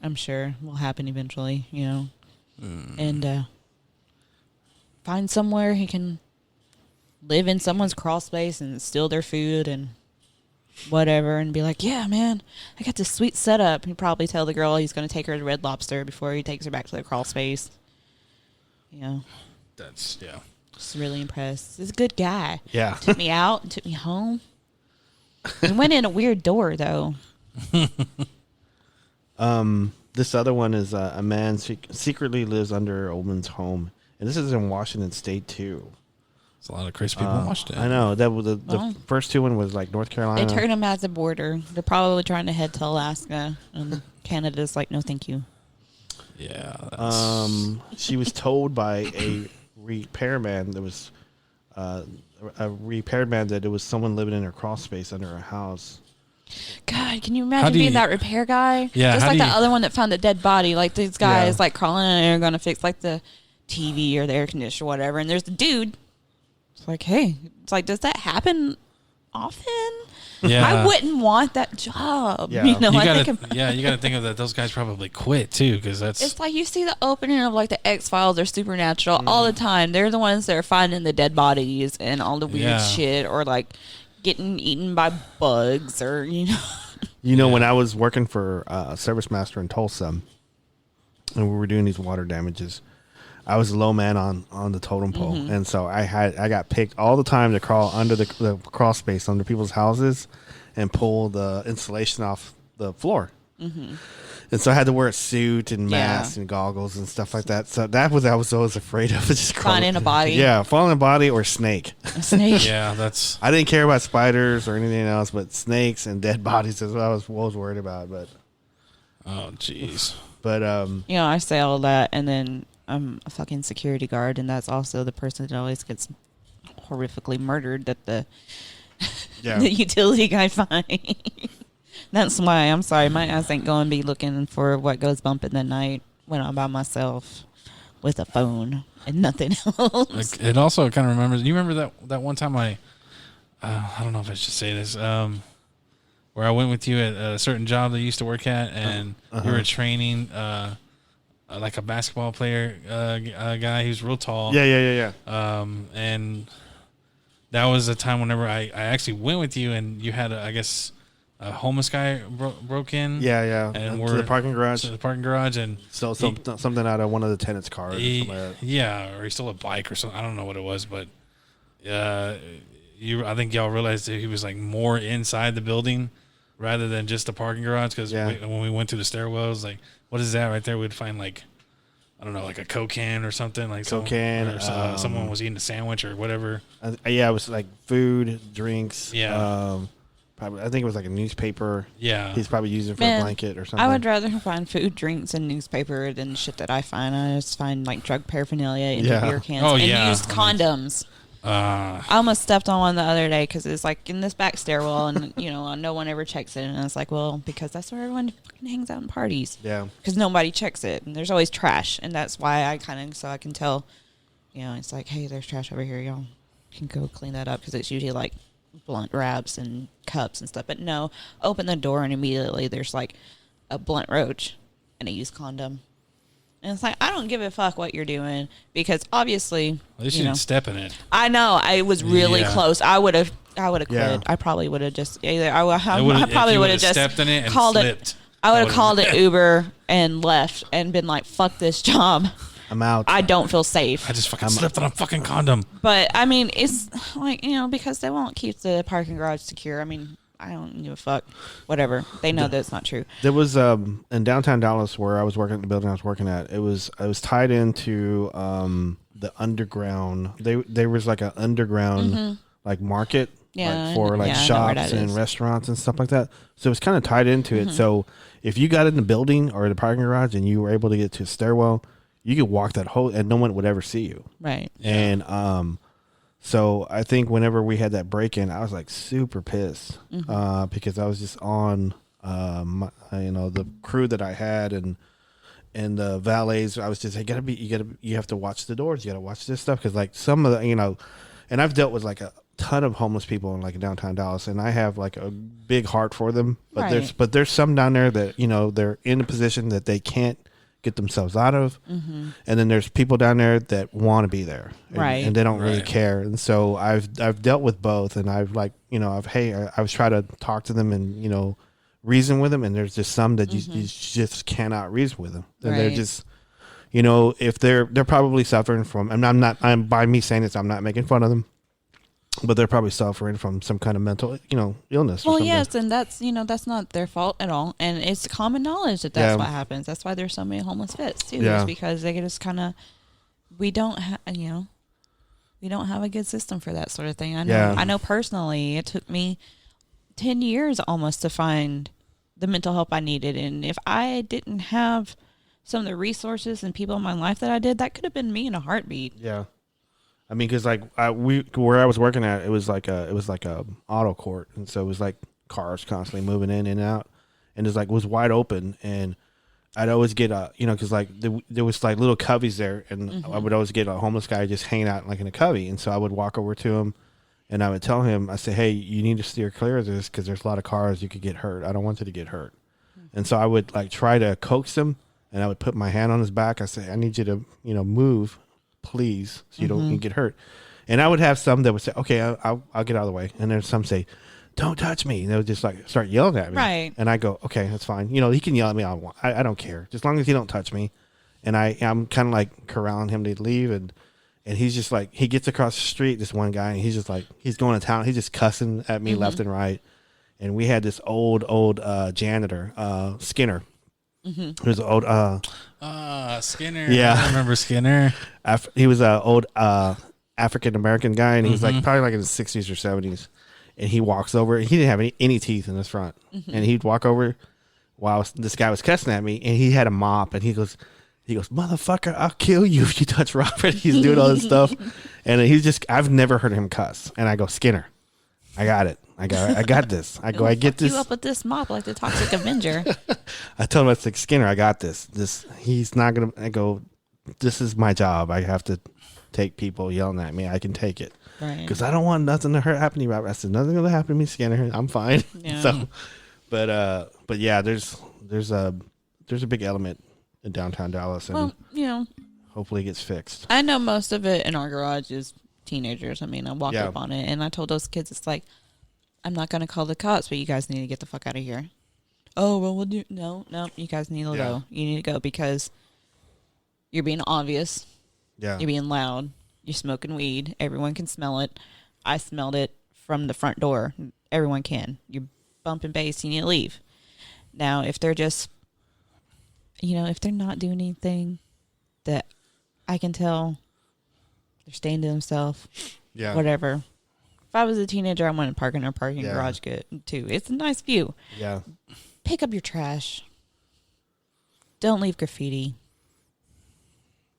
Speaker 5: I'm sure will happen eventually, and find somewhere he can live in someone's crawl space and steal their food and whatever, and be like, yeah, man, I got this sweet setup. He'd probably tell the girl he's going to take her to Red Lobster before he takes her back to the crawl space.
Speaker 6: That's, yeah.
Speaker 5: Just really impressed. He's a good guy.
Speaker 4: Yeah.
Speaker 5: Took me out and took me home. He went in a weird door, though.
Speaker 4: This other one is a man secretly lives under a woman's home. And this is in Washington State, too.
Speaker 6: There's a lot of crazy people in Washington.
Speaker 4: I know. That was the first two one was like North Carolina.
Speaker 5: They turned him at the border. They're probably trying to head to Alaska. And Canada's like, no, thank you.
Speaker 6: Yeah.
Speaker 4: She was told by a repairman that it was someone living in her crawl space under her house.
Speaker 5: God, can you imagine being that repair guy?
Speaker 6: Yeah.
Speaker 5: Just like the other one that found the dead body. Like, these guys like crawling in there going to fix like the TV or the air conditioner or whatever. And there's the dude. It's like, hey, it's like, does that happen often?
Speaker 6: Yeah.
Speaker 5: I wouldn't want that job.
Speaker 4: Yeah.
Speaker 6: You gotta think of that. Those guys probably quit too, because that's.
Speaker 5: It's like you see the opening of like the X-Files or Supernatural all the time. They're the ones that are finding the dead bodies and all the weird shit, or like getting eaten by bugs, or
Speaker 4: when I was working for Service Master in Tulsa, and we were doing these water damages, I was a low man on the totem pole, and so I got picked all the time to crawl under the crawl space under people's houses and pull the insulation off the floor. And so I had to wear a suit and mask and goggles and stuff like that. So that was I was always afraid of, just
Speaker 5: finding a body.
Speaker 4: Yeah, falling a body or snake.
Speaker 5: A snake.
Speaker 6: Yeah, that's.
Speaker 4: I didn't care about spiders or anything else, but snakes and dead bodies is what I was worried about. But
Speaker 6: Oh, jeez.
Speaker 4: But
Speaker 5: I say all that, and then I'm a fucking security guard, and that's also the person that always gets horrifically murdered that the the utility guy finds. That's why, I'm sorry, my ass ain't going to be looking for what goes bump in the night when I'm by myself with a phone and nothing else.
Speaker 6: It also kind of remembers. You remember that one time I don't know if I should say this, where I went with you at a certain job that you used to work at, and you were training like a basketball player guy who's real tall.
Speaker 4: Yeah.
Speaker 6: And that was a time whenever I actually went with you, and you had a homeless guy broke in.
Speaker 4: Yeah.
Speaker 6: And
Speaker 4: to the parking garage.
Speaker 6: And
Speaker 4: so something out of one of the tenants' cars. Or something like that.
Speaker 6: Yeah, or he stole a bike or something. I don't know what it was, but I think y'all realized that he was like more inside the building rather than just the parking garage. Because when we went through the stairwells, like, what is that right there? We'd find like, I don't know, like a Coke can or something. Like someone was eating a sandwich or whatever.
Speaker 4: It was like food, drinks.
Speaker 6: Yeah.
Speaker 4: Probably, I think it was like a newspaper.
Speaker 6: Yeah.
Speaker 4: He's probably using it for a blanket or something.
Speaker 5: I would rather find food, drinks, and newspaper than shit that I find. I just find like drug paraphernalia and beer cans and used condoms. I almost stepped on one the other day because it's like in this back stairwell, and no one ever checks it. And it's like, well, because that's where everyone fucking hangs out in parties.
Speaker 4: Yeah.
Speaker 5: Because nobody checks it, and there's always trash, and that's why I so I can tell. It's like, hey, there's trash over here. Y'all can go clean that up because it's usually like blunt wraps and cups and stuff. But no, open the door and immediately there's like a blunt roach and a used condom. And it's like, I don't give a fuck what you're doing because obviously,
Speaker 6: at least you didn't step in it.
Speaker 5: I know I was really close. I would have quit.
Speaker 4: Yeah.
Speaker 5: I probably would have just either. I probably would have just
Speaker 6: stepped in it and
Speaker 5: called
Speaker 6: slipped.
Speaker 5: I would have called it Uber and left and been like, fuck this job.
Speaker 4: I'm out.
Speaker 5: I don't feel safe.
Speaker 6: I just fucking slipped on a fucking condom.
Speaker 5: But I mean, it's like, because they won't keep the parking garage secure. I mean, I don't give a fuck. Whatever. They know that's not true.
Speaker 4: There was in downtown Dallas where I was working at the building I was working at. It was tied into the underground. There was like an underground like market for like shops and restaurants and stuff like that. So it was kind of tied into it. So if you got in the building or the parking garage and you were able to get to a stairwell, you could walk that whole and no one would ever see you.
Speaker 5: Right.
Speaker 4: And so I think whenever we had that break in, I was like super pissed because I was just on the crew that I had and the valets. I was just you have to watch the doors. You got to watch this stuff because like some of the and I've dealt with like a ton of homeless people in like downtown Dallas, and I have like a big heart for them. But there's some down there that they're in a position that they can't get themselves out of, and then there's people down there that want to be there, and they don't really care. And so I've dealt with both, and I've like I've tried to talk to them and reason with them, and there's just some that you just cannot reason with them, and they're just if they're probably suffering from, and I'm by me saying this, I'm not making fun of them, but they're probably suffering from some kind of mental, illness.
Speaker 5: Well, yes, and that's that's not their fault at all, and it's common knowledge that that's what happens. That's why there's so many homeless vets too. Is because they just kind of we don't have a good system for that sort of thing. I know personally, it took me 10 years almost to find the mental help I needed, and if I didn't have some of the resources and people in my life that I did, that could have been me in a heartbeat.
Speaker 4: Yeah. I mean, because like where I was working at, it was like a auto court, and so it was like cars constantly moving in and out, and it was wide open, and I'd always get because like there was like little coveys there, and I would always get a homeless guy just hanging out like in a covey, and so I would walk over to him, and I would tell him, I say, hey, you need to steer clear of this because there's a lot of cars, you could get hurt. I don't want you to get hurt, and so I would like try to coax him, and I would put my hand on his back. I say, I need you to move, please, so you don't get hurt. And I would have some that would say, okay, I'll get out of the way. And then some say, don't touch me. And they would just like start yelling at me.
Speaker 5: Right.
Speaker 4: And I go, okay, that's fine. He can yell at me. I don't care. Just as long as he don't touch me. And I'm kind of like corralling him to leave. And he's just like, he gets across the street, this one guy, and he's just like, he's going to town. He's just cussing at me left and right. And we had this old janitor, Skinner. Who's old
Speaker 6: Skinner.
Speaker 4: Yeah,
Speaker 6: I remember Skinner.
Speaker 4: He was an old African American guy, and he's like probably like in his 60s or 70s. And he walks over, and he didn't have any teeth in his front. And he'd walk over while this guy was cussing at me, and he had a mop, and he goes, motherfucker, I'll kill you if you touch Robert. He's doing all this stuff, and I've never heard him cuss. And I go, Skinner, I got it. I got this. I get this.
Speaker 5: You up with this mop like the Toxic Avenger.
Speaker 4: I told him, I was like, Skinner, I got this. He's not going to, I go, this is my job. I have to take people yelling at me. I can take it.
Speaker 5: Right.
Speaker 4: Because I don't want nothing to happen to you, Robert. I said, nothing going to happen to me, Skinner. I'm fine.
Speaker 5: Yeah.
Speaker 4: So, but yeah, there's a big element in downtown Dallas, and hopefully it gets fixed.
Speaker 5: I know most of it in our garage is teenagers. I mean, I walked up on it, and I told those kids, it's like, I'm not going to call the cops, but you guys need to get the fuck out of here. Oh, well, we'll do. No, you guys need to go. You need to go because you're being obvious.
Speaker 4: Yeah.
Speaker 5: You're being loud. You're smoking weed. Everyone can smell it. I smelled it from the front door. Everyone can. You're bumping bass. You need to leave. Now, if they're just, if they're not doing anything that I can tell they're staying to themselves, whatever, If I was a teenager, I want to park in a parking garage good too. It's a nice view.
Speaker 4: Yeah.
Speaker 5: Pick up your trash. Don't leave graffiti.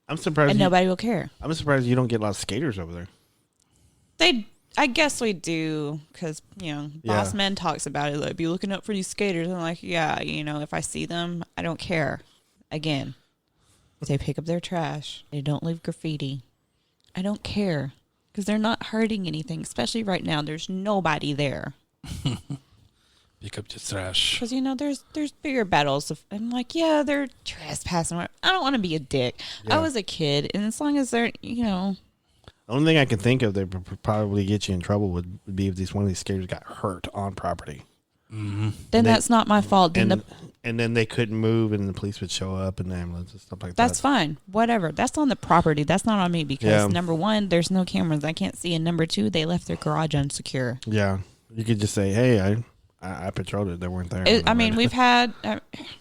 Speaker 4: I'm surprised.
Speaker 5: And nobody will care.
Speaker 4: I'm surprised you don't get a lot of skaters over there.
Speaker 5: I guess we do, because, Boss Man talks about it. Like, be looking up for these skaters. I'm like, yeah, if I see them, I don't care. Again, they pick up their trash. They don't leave graffiti. I don't care, because they're not hurting anything, especially right now. There's nobody there.
Speaker 6: Pick up your trash.
Speaker 5: Because, there's bigger battles. I'm like, yeah, they're trespassing. I don't want to be a dick.
Speaker 4: Yeah.
Speaker 5: I was a kid, and as long as they're,
Speaker 4: The only thing I can think of that would probably get you in trouble would be if one of these skaters got hurt on property.
Speaker 6: Mm-hmm.
Speaker 5: Then that's not my fault.
Speaker 4: And then they couldn't move, and the police would show up, and the ambulance and stuff like that.
Speaker 5: That's fine. Whatever. That's on the property. That's not on me because, number one, there's no cameras. I can't see. And number two, they left their garage unsecure.
Speaker 4: Yeah. You could just say, hey, I patrolled it. They weren't there.
Speaker 5: We've had...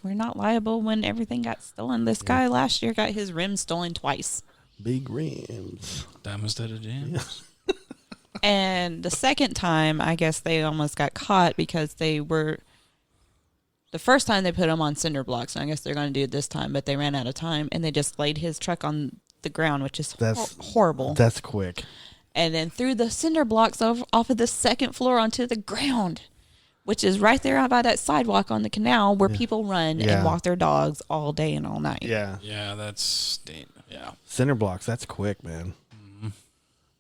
Speaker 5: we're not liable when everything got stolen. This guy last year got his rims stolen twice.
Speaker 4: Big rims.
Speaker 6: Diamonds to the jams.
Speaker 5: And the second time, I guess they almost got caught because they were... The first time they put him on cinder blocks, and I guess they're going to do it this time, but they ran out of time, and they just laid his truck on the ground, which is horrible.
Speaker 4: That's quick.
Speaker 5: And then threw the cinder blocks off of the second floor onto the ground, which is right there out by that sidewalk on the canal where people run and walk their dogs all day and all night.
Speaker 4: Yeah.
Speaker 6: Yeah, that's... Yeah.
Speaker 4: Cinder blocks, that's quick, man. Mm-hmm.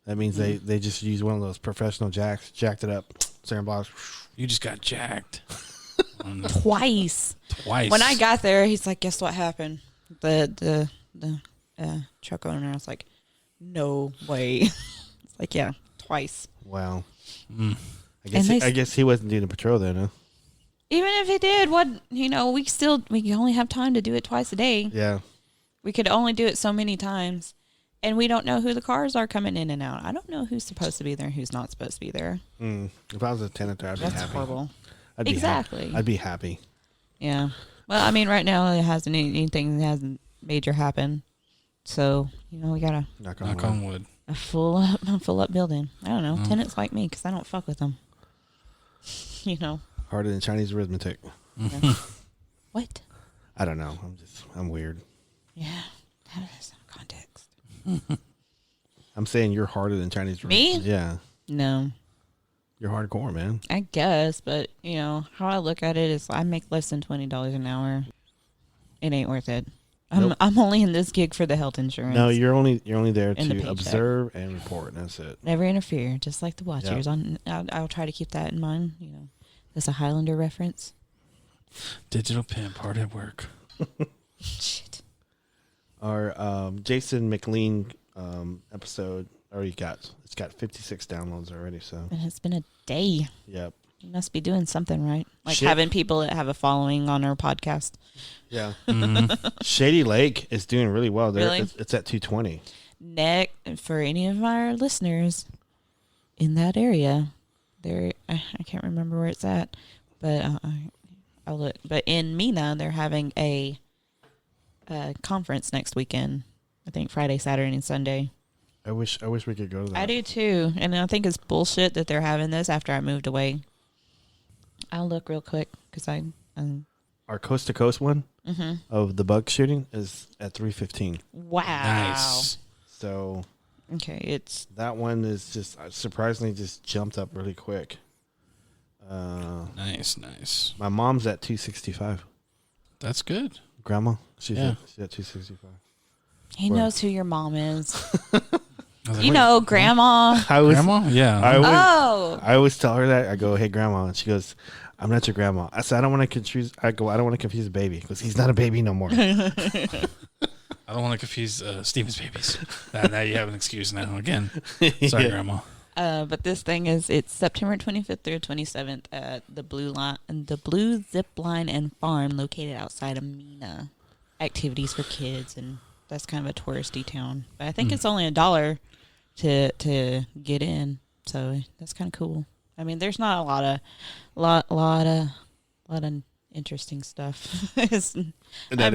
Speaker 4: That means they just use one of those professional jacks, jacked it up, cinder blocks.
Speaker 6: You just got jacked.
Speaker 5: Twice. When I got there, he's like, guess what happened? The truck owner, I was like, no way. It's like, yeah, twice.
Speaker 4: Wow.
Speaker 6: Mm.
Speaker 4: I guess he wasn't doing a patrol then, huh?
Speaker 5: Even if he did, we only have time to do it twice a day.
Speaker 4: Yeah.
Speaker 5: We could only do it so many times. And we don't know who the cars are coming in and out. I don't know who's supposed to be there and who's not supposed to be there.
Speaker 4: If I was a tenant there, I'd be happy.
Speaker 5: That's horrible.
Speaker 4: Exactly. I'd be happy.
Speaker 5: Yeah. Well, I mean, right now it hasn't anything that hasn't major happened. So, we got to
Speaker 6: knock on wood.
Speaker 5: A full up building. I don't know. Tenants like me because I don't fuck with them.
Speaker 4: Harder than Chinese arithmetic.
Speaker 5: Yeah. What?
Speaker 4: I don't know. I'm weird.
Speaker 5: Yeah. That is some context.
Speaker 4: I'm saying you're harder than Chinese arithmetic.
Speaker 5: Me?
Speaker 4: Yeah.
Speaker 5: No.
Speaker 4: You're hardcore, man.
Speaker 5: I guess, but how I look at it is I make less than $20 an hour. It ain't worth it. I'm only in this gig for the health insurance.
Speaker 4: No, you're only there to observe and report, and that's it.
Speaker 5: Never interfere, just like the Watchers. Yep. I'll try to keep that in mind. That's a Highlander reference.
Speaker 6: Digital pimp, hard at work.
Speaker 5: Shit.
Speaker 4: Our Jason McLean episode already it's got 56 downloads already. So
Speaker 5: and it's been a day.
Speaker 4: Yep.
Speaker 5: You must be doing something right, like having people that have a following on our podcast.
Speaker 4: Yeah. Mm-hmm. Shady Lake is doing really well.
Speaker 5: Really?
Speaker 4: It's at 220.
Speaker 5: For any of our listeners in that area, I can't remember where it's at, but I'll look. But in Mina, they're having a conference next weekend. I think Friday, Saturday, and Sunday.
Speaker 4: I wish we could go to that.
Speaker 5: I do too, and I think it's bullshit that they're having this after I moved away. I'll look real quick because
Speaker 4: our coast to coast one of the bug shooting is at 3:15.
Speaker 5: Wow.
Speaker 6: Nice.
Speaker 4: So
Speaker 5: okay,
Speaker 4: that one is just surprisingly just jumped up really quick.
Speaker 6: Nice.
Speaker 4: My mom's at 265.
Speaker 6: That's good.
Speaker 4: Grandma, she's at 265.
Speaker 5: He knows who your mom is.
Speaker 6: Like,
Speaker 5: Grandma.
Speaker 6: Grandma? Yeah.
Speaker 4: I always tell her that. I go, hey, Grandma. And she goes, I'm not your grandma. I said, I don't want to confuse. I don't want to confuse a baby because he's not a baby no more.
Speaker 6: I don't want to confuse Steven's babies. Now you have an excuse now. Again. Sorry, Grandma.
Speaker 5: But this thing it's September 25th through 27th at the Blue Zip Line and Farm located outside of Mina. Activities for kids, and that's kind of a touristy town. But I think it's only $1 to get in, so that's kind of cool. I mean, there's not a lot of interesting stuff in that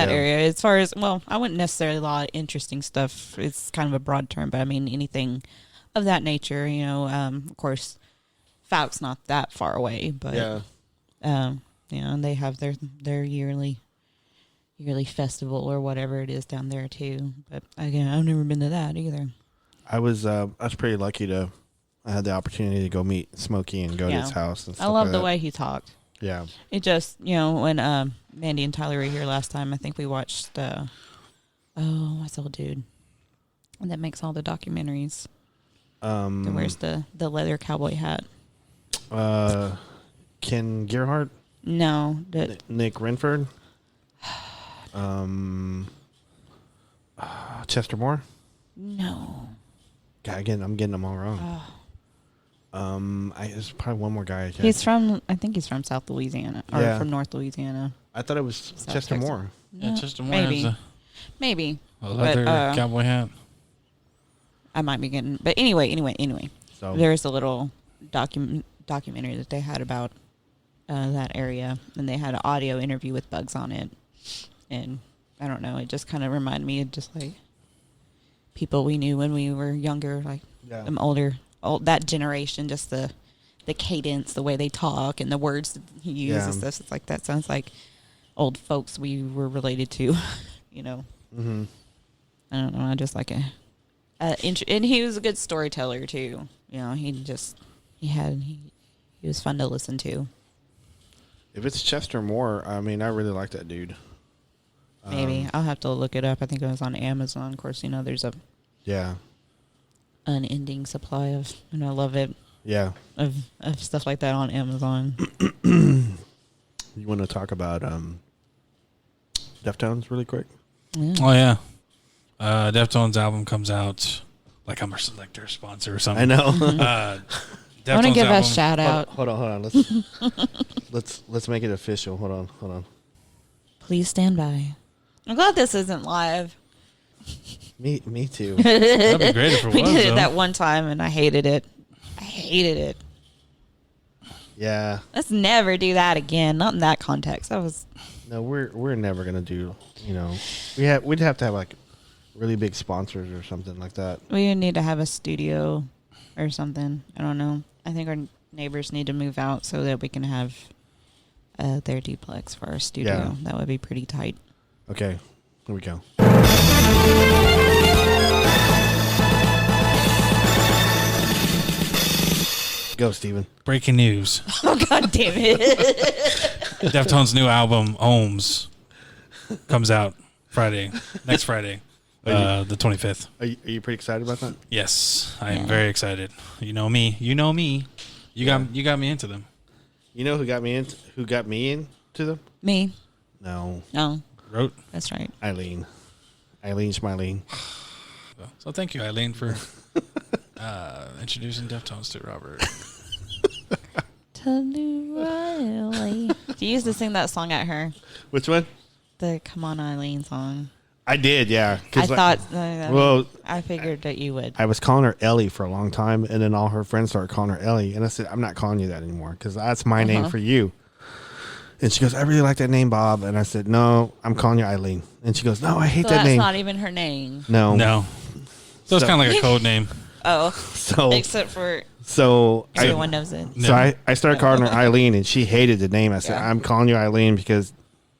Speaker 5: area. As far as I wouldn't necessarily a lot of interesting stuff. It's kind of a broad term, but I mean anything of that nature. You know, of course, Fouke's not that far away, but you know, and they have their yearly festival or whatever it is down there too. But again, I've never been to that either.
Speaker 4: I was pretty lucky I had the opportunity to go meet Smokey and go to his house. And stuff
Speaker 5: I love
Speaker 4: like
Speaker 5: the
Speaker 4: that.
Speaker 5: way he talked.
Speaker 4: Yeah.
Speaker 5: It just, you know, when Mandy and Tyler were here last time, I think we watched what's the old dude that makes all the documentaries? That wears the leather cowboy hat.
Speaker 4: Ken Gerhardt?
Speaker 5: No,
Speaker 4: Nick Renford? Chester Moore?
Speaker 5: No.
Speaker 4: God, again, I'm getting them all wrong. There's probably one more guy.
Speaker 5: I think he's from South Louisiana or from North Louisiana.
Speaker 4: I thought it was
Speaker 5: South
Speaker 4: Chester
Speaker 5: Texas.
Speaker 4: Moore.
Speaker 6: Yeah, Chester Moore
Speaker 5: maybe
Speaker 6: a leather cowboy hat.
Speaker 5: I might be getting, but anyway.
Speaker 4: So
Speaker 5: There's a little documentary that they had about that area, and they had an audio interview with Bugs on it, and I don't know, it just kind of reminded me of just like people we knew when we were younger, like older, that generation, just the cadence, the way they talk, and the words that he uses and stuff. It's like that sounds like old folks we were related to, you know.
Speaker 4: Mm-hmm.
Speaker 5: I don't know. I just like it. And he was a good storyteller too. You know, he was fun to listen to.
Speaker 4: If it's Chester Moore, I mean, I really like that dude.
Speaker 5: Maybe I'll have to look it up. I think it was on Amazon. Of course, you know, there's a unending supply of, and I love it. Yeah, of stuff like that on Amazon.
Speaker 4: You want to talk about Deftones really quick?
Speaker 5: Yeah.
Speaker 6: Oh yeah, Deftones album comes out. Like I'm their sponsor or something.
Speaker 4: I know.
Speaker 5: I want to give a shout out.
Speaker 4: Hold on. Let's make it official. Hold on.
Speaker 5: Please stand by. I'm glad this isn't live.
Speaker 4: Me too.
Speaker 6: That'd be great if it was.
Speaker 5: We did it
Speaker 6: though.
Speaker 5: that one time, and I hated it.
Speaker 4: Yeah.
Speaker 5: Let's never do that again. Not in that context. That was.
Speaker 4: No, we're never gonna do. You know, we'd have to have like really big sponsors or something like that.
Speaker 5: We need to have a studio or something. I don't know. I think our neighbors need to move out so that we can have their duplex for our studio.
Speaker 4: Yeah.
Speaker 5: That would be pretty tight.
Speaker 4: Okay, here we go. Go, Steven.
Speaker 6: Breaking news.
Speaker 5: Oh, God damn it.
Speaker 6: Deftones' new album, Ohms, comes out next Friday, the 25th.
Speaker 4: Are you pretty excited about that?
Speaker 6: Yes, I am very excited. You know me. You got me into them.
Speaker 4: You know who got me into them?
Speaker 5: Me.
Speaker 4: No.
Speaker 6: Wrote.
Speaker 5: That's right.
Speaker 4: Eileen Schmeileen.
Speaker 6: So thank you, Eileen, for introducing Deftones to Robert.
Speaker 5: You used to sing that song at her.
Speaker 4: Which one?
Speaker 5: The Come On Eileen song.
Speaker 4: I did, yeah.
Speaker 5: I figured that you would.
Speaker 4: I was calling her Ellie for a long time, and then all her friends started calling her Ellie, and I said, I'm not calling you that anymore because that's my name for you. And she goes, I really like that name, Bob. And I said, no, I'm calling you Eileen. And she goes, no, I hate that name.
Speaker 5: That's not even her name.
Speaker 6: No. So it's kind of like a code name.
Speaker 5: Oh.
Speaker 4: So
Speaker 5: except for everyone knows it.
Speaker 4: So I started calling her Eileen, and she hated the name. I said, I'm calling you Eileen because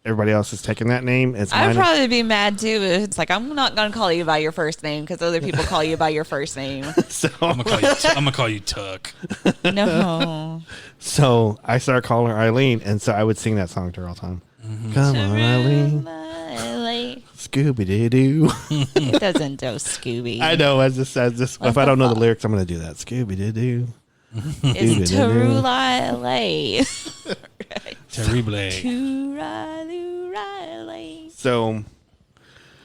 Speaker 4: everybody else is taking that name.
Speaker 5: I'd probably be mad too. It's like, I'm not going to call you by your first name because other people call you by your first name.
Speaker 4: So
Speaker 6: I'm gonna call you Tuck.
Speaker 5: No.
Speaker 4: So I started calling her Eileen, and so I would sing that song to her all the time. Mm-hmm. Come on, Eileen. Scooby-Doo.
Speaker 5: It doesn't go Scooby.
Speaker 4: I know. As this, if I don't know the lyrics, I'm going to do that. Scooby-Doo.
Speaker 5: It's Terulai.
Speaker 6: Terrible.
Speaker 4: So,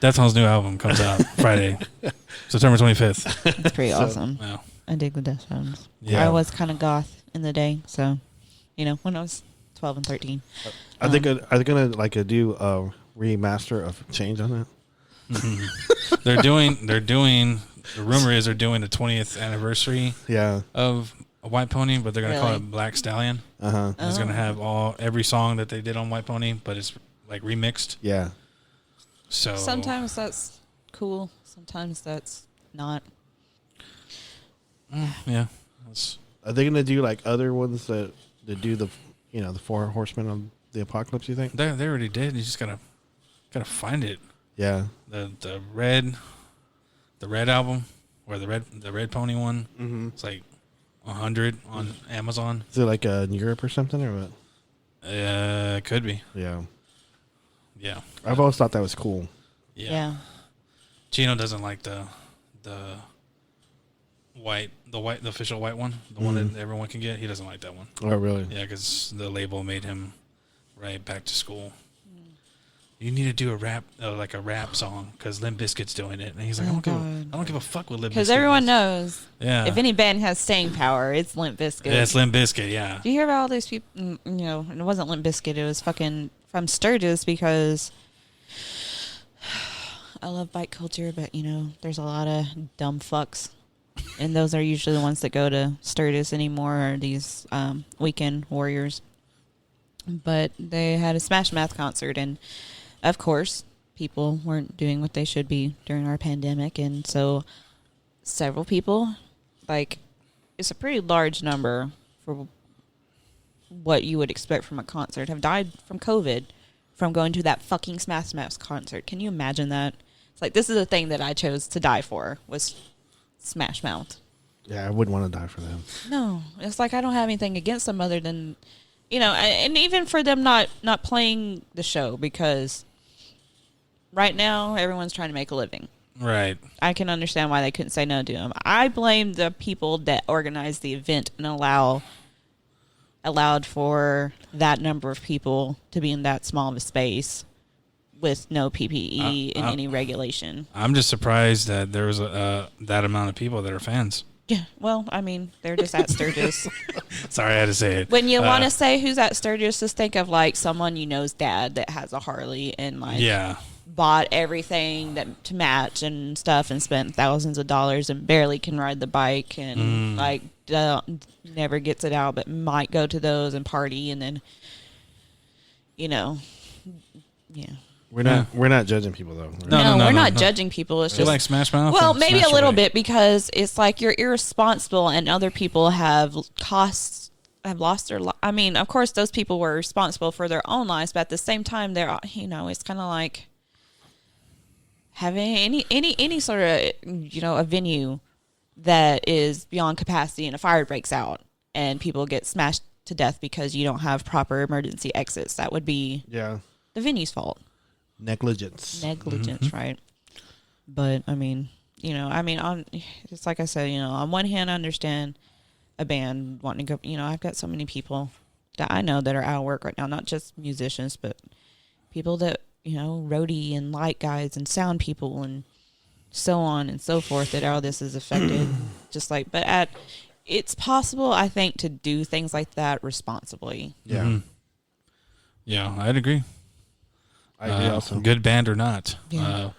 Speaker 6: Deftones' new album comes out Friday, September 25th.
Speaker 5: It's pretty awesome.
Speaker 6: Yeah.
Speaker 5: I dig the Deftones.
Speaker 6: Yeah.
Speaker 5: I was kind of goth in the day, so when I was 12 and 13.
Speaker 4: are they going to do a remaster of Change on that?
Speaker 6: Mm-hmm. They're doing. The rumor is they're doing the 20th anniversary. Of a White Pony, but they're gonna call it Black Stallion. It's gonna have every song that they did on White Pony, but it's like remixed.
Speaker 4: Yeah.
Speaker 6: So
Speaker 5: sometimes that's cool. Sometimes that's not.
Speaker 6: Yeah.
Speaker 4: Are they going to do like other ones that do the, the 4 horsemen of the apocalypse, you think?
Speaker 6: They already did. You just gotta find it.
Speaker 4: Yeah.
Speaker 6: The red album or the red pony one. Mm-hmm. It's like 100 on Amazon.
Speaker 4: Is it like in Europe or something or what?
Speaker 6: Could be.
Speaker 4: Yeah.
Speaker 6: Yeah.
Speaker 4: I've always thought that was cool.
Speaker 5: Yeah.
Speaker 6: Chino doesn't like the official white one, the one that everyone can get. He doesn't like that one.
Speaker 4: Oh, really?
Speaker 6: Yeah, because the label made him write back to school. You need to do a rap song because Limp Bizkit's doing it, and he's like, I don't give a fuck what Limp Bizkit.
Speaker 5: Because everyone knows,
Speaker 6: yeah,
Speaker 5: if any band has staying power, it's Limp Bizkit.
Speaker 6: Yeah, it's Limp Bizkit. Yeah.
Speaker 5: Do you hear about all these people? And it wasn't Limp Bizkit. It was fucking from Sturgis because I love bike culture, but there's a lot of dumb fucks, and those are usually the ones that go to Sturgis anymore, or these weekend warriors. But they had a Smash Mouth concert, and of course, people weren't doing what they should be during our pandemic, and so several people, it's a pretty large number for what you would expect from a concert, have died from COVID from going to that fucking Smash Mouth concert. Can you imagine that? It's like, this is the thing that I chose to die for, was Smash Mouth.
Speaker 4: Yeah, I wouldn't want to die for them.
Speaker 5: No, it's like I don't have anything against them other than, and even for them not playing the show, because right now everyone's trying to make a living.
Speaker 6: Right.
Speaker 5: I can understand why they couldn't say no to them. I blame the people that organized the event and allowed for that number of people to be in that small of a space with no PPE and any regulation.
Speaker 6: I'm just surprised that there was that amount of people that are fans.
Speaker 5: Yeah, well, I mean, they're just at Sturgis.
Speaker 6: Sorry, I had to say it.
Speaker 5: When you want to say who's at Sturgis, just think of someone you know's dad that has a Harley and bought everything to match and stuff and spent thousands of dollars and barely can ride the bike and never gets it out, but might go to those and party and then, yeah.
Speaker 4: We're not judging people though.
Speaker 5: No, we're not judging people. It's just
Speaker 6: like Smash Mouth.
Speaker 5: Well, maybe a little bit, because it's like you're irresponsible and other people have lost their life. I mean, of course, those people were responsible for their own lives, but at the same time, they're it's kind of like having any sort of a venue that is beyond capacity and a fire breaks out and people get smashed to death because you don't have proper emergency exits. That would be the venue's fault. Negligence, right? But I mean, it's like I said, on one hand, I understand a band wanting to go. I've got so many people that I know that are out of work right now, not just musicians, but people that roadie and light guys and sound people and so on and so forth, that all this is affected. It's possible, I think, to do things like that responsibly.
Speaker 4: Yeah.
Speaker 6: Mm-hmm. Yeah, I'd agree.
Speaker 4: I agree also.
Speaker 6: Good band or not.
Speaker 4: Yeah.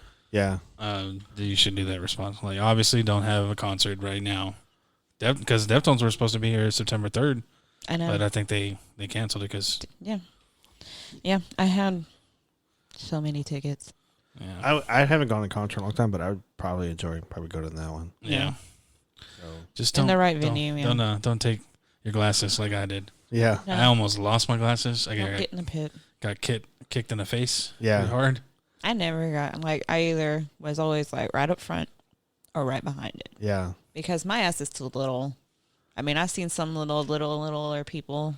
Speaker 6: You should do that responsibly. Obviously, don't have a concert right now. Because Deftones were supposed to be here September 3rd.
Speaker 5: I know.
Speaker 6: But I think they canceled it because...
Speaker 5: Yeah. Yeah, I had so many tickets.
Speaker 6: Yeah.
Speaker 4: I haven't gone to a concert in a long time, but I would probably go to that one.
Speaker 6: Yeah.
Speaker 4: So.
Speaker 6: Just don't...
Speaker 5: In the right venue,
Speaker 6: Don't take your glasses like I did.
Speaker 4: Yeah.
Speaker 6: No. I almost lost my glasses.
Speaker 5: Don't get in the pit.
Speaker 6: Got kicked in the face.
Speaker 4: Yeah.
Speaker 6: Pretty hard.
Speaker 5: I never got, I either was always right up front or right behind it.
Speaker 4: Yeah.
Speaker 5: Because my ass is too little. I mean, I've seen some littler people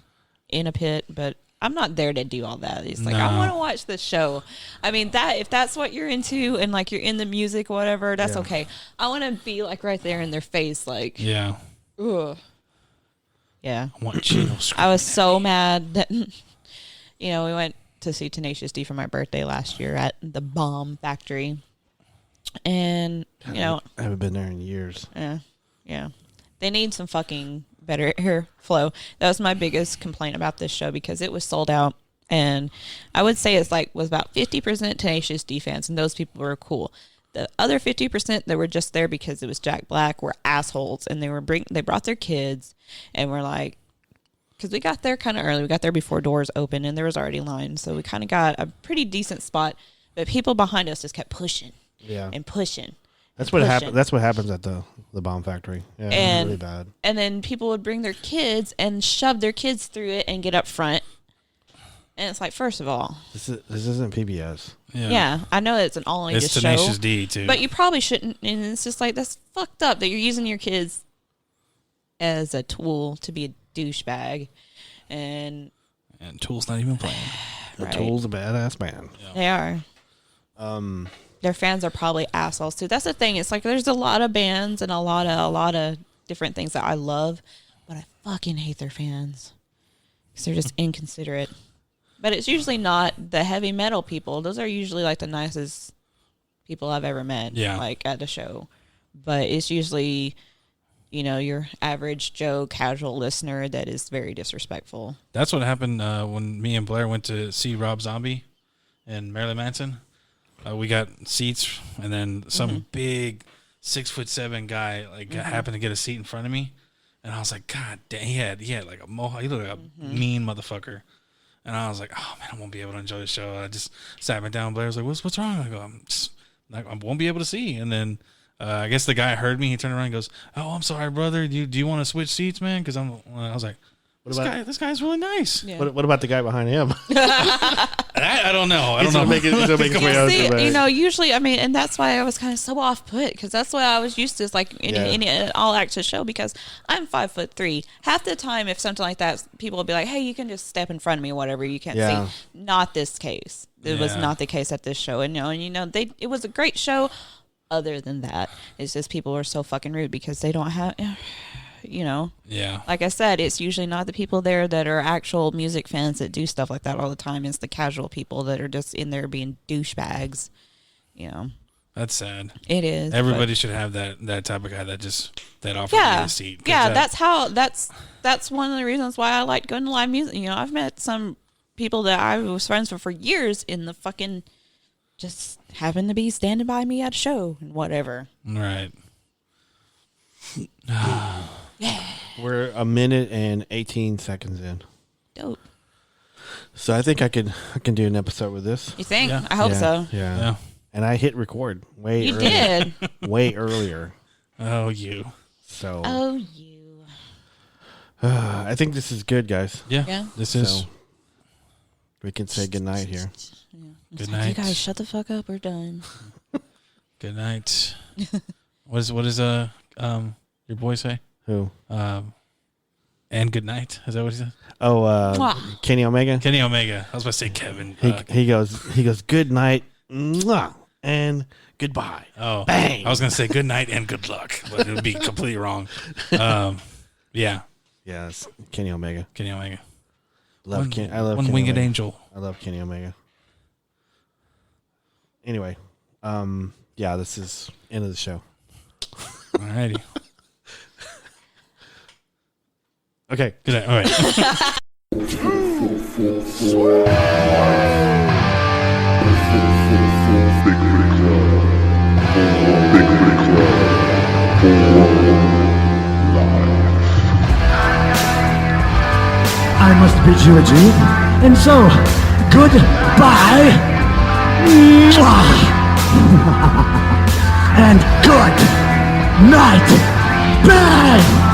Speaker 5: in a pit, but I'm not there to do all that. It's like, I want to watch the show. I mean, if that's what you're into and you're in the music or whatever, that's okay. I want to be right there in their face,
Speaker 6: yeah.
Speaker 5: Ugh. Yeah.
Speaker 6: I want you.
Speaker 5: I was so mad that, we went to see Tenacious D for my birthday last year at the Bomb Factory. And,
Speaker 4: I haven't been there in years.
Speaker 5: Yeah. They need some fucking better airflow. That was my biggest complaint about this show, because it was sold out. And I would say was about 50% Tenacious D fans, and those people were cool. The other 50% that were just there because it was Jack Black were assholes, and they brought their kids, and we're like, because we got there kind of early. We got there before doors opened, and there was already lines, so we kind of got a pretty decent spot. But people behind us just kept pushing, and pushing,
Speaker 4: That's what happens. That's what happens at the bomb factory. Yeah, it's really bad.
Speaker 5: And then people would bring their kids and shove their kids through it and get up front. And it's like, first of all,
Speaker 4: this isn't PBS.
Speaker 5: Yeah, I know it's an all ages show.
Speaker 6: It's Tenacious D too.
Speaker 5: But you probably shouldn't. And it's just like, that's fucked up that you're using your kids as a tool to be a douchebag. And
Speaker 6: Tool's not even playing.
Speaker 5: Right.
Speaker 4: Tool's a badass man.
Speaker 5: Yeah. They are. Their fans are probably assholes too. That's the thing. It's like there's a lot of bands and a lot of different things that I love, but I fucking hate their fans because they're just inconsiderate. But it's usually not the heavy metal people. Those are usually like the nicest people I've ever met.
Speaker 6: Yeah.
Speaker 5: Like at a show. But it's usually, your average Joe casual listener that is very disrespectful.
Speaker 6: That's what happened when me and Blair went to see Rob Zombie and Marilyn Manson. We got seats, and then some big 6'7" guy happened to get a seat in front of me, and I was like, God damn, he had like a mohawk. He looked like a mean motherfucker, and I was like, oh man, I won't be able to enjoy the show. I just sat me down. Blair was like, what's wrong? I go, I won't be able to see. And then I guess the guy heard me. He turned around and goes, oh, I'm sorry, brother. Do you want to switch seats, man? Because I was like, this guy's really nice.
Speaker 4: Yeah. What about the guy behind him?
Speaker 6: I don't know. I don't know.
Speaker 5: Usually, and that's why I was kind of so off put because that's what I was used to. Is like in an all access show because I'm 5'3". Half the time, if something like that, people will be like, "Hey, you can just step in front of me, whatever. You can't see." Not this case. It was not the case at this show, and it was a great show. Other than that, it's just people are so fucking rude because they don't have.
Speaker 6: Yeah.
Speaker 5: Like I said, it's usually not the people there that are actual music fans that do stuff like that all the time. It's the casual people that are just in there being douchebags.
Speaker 6: That's sad.
Speaker 5: It is.
Speaker 6: Everybody should have that type of guy that offers you a seat.
Speaker 5: Yeah, that's one of the reasons why I like going to live music. I've met some people that I was friends with for years in the fucking just happen to be standing by me at a show and whatever.
Speaker 6: Right.
Speaker 5: Yeah.
Speaker 4: We're a minute and 18 seconds in.
Speaker 5: Dope.
Speaker 4: So I think I can do an episode with this.
Speaker 5: You think? Yeah. I hope so.
Speaker 4: Yeah. And I hit record way earlier.
Speaker 5: Did.
Speaker 4: Way earlier.
Speaker 6: Oh, you.
Speaker 4: So.
Speaker 5: Oh, you.
Speaker 4: I think this is good, guys.
Speaker 6: Yeah. This is.
Speaker 4: We can say goodnight here.
Speaker 5: Yeah.
Speaker 6: Good night.
Speaker 5: You guys shut the fuck up. We're done.
Speaker 6: Good night. What is your boy say?
Speaker 4: Who?
Speaker 6: And good night. Is that what he said?
Speaker 4: Oh, Kenny Omega.
Speaker 6: Kenny Omega. I was about to say Kevin.
Speaker 4: He goes good night and goodbye.
Speaker 6: Oh,
Speaker 4: bang!
Speaker 6: I was gonna say good night and good luck, but it would be completely wrong. Yeah.
Speaker 4: Yes, Kenny Omega.
Speaker 6: Kenny Omega.
Speaker 4: I love
Speaker 6: One winged angel.
Speaker 4: I love Kenny Omega. Anyway, this is end of the show.
Speaker 6: Alrighty.
Speaker 4: Okay.
Speaker 6: Good night. All right.
Speaker 8: I must bid you adieu, and so, goodbye, and good night, bang!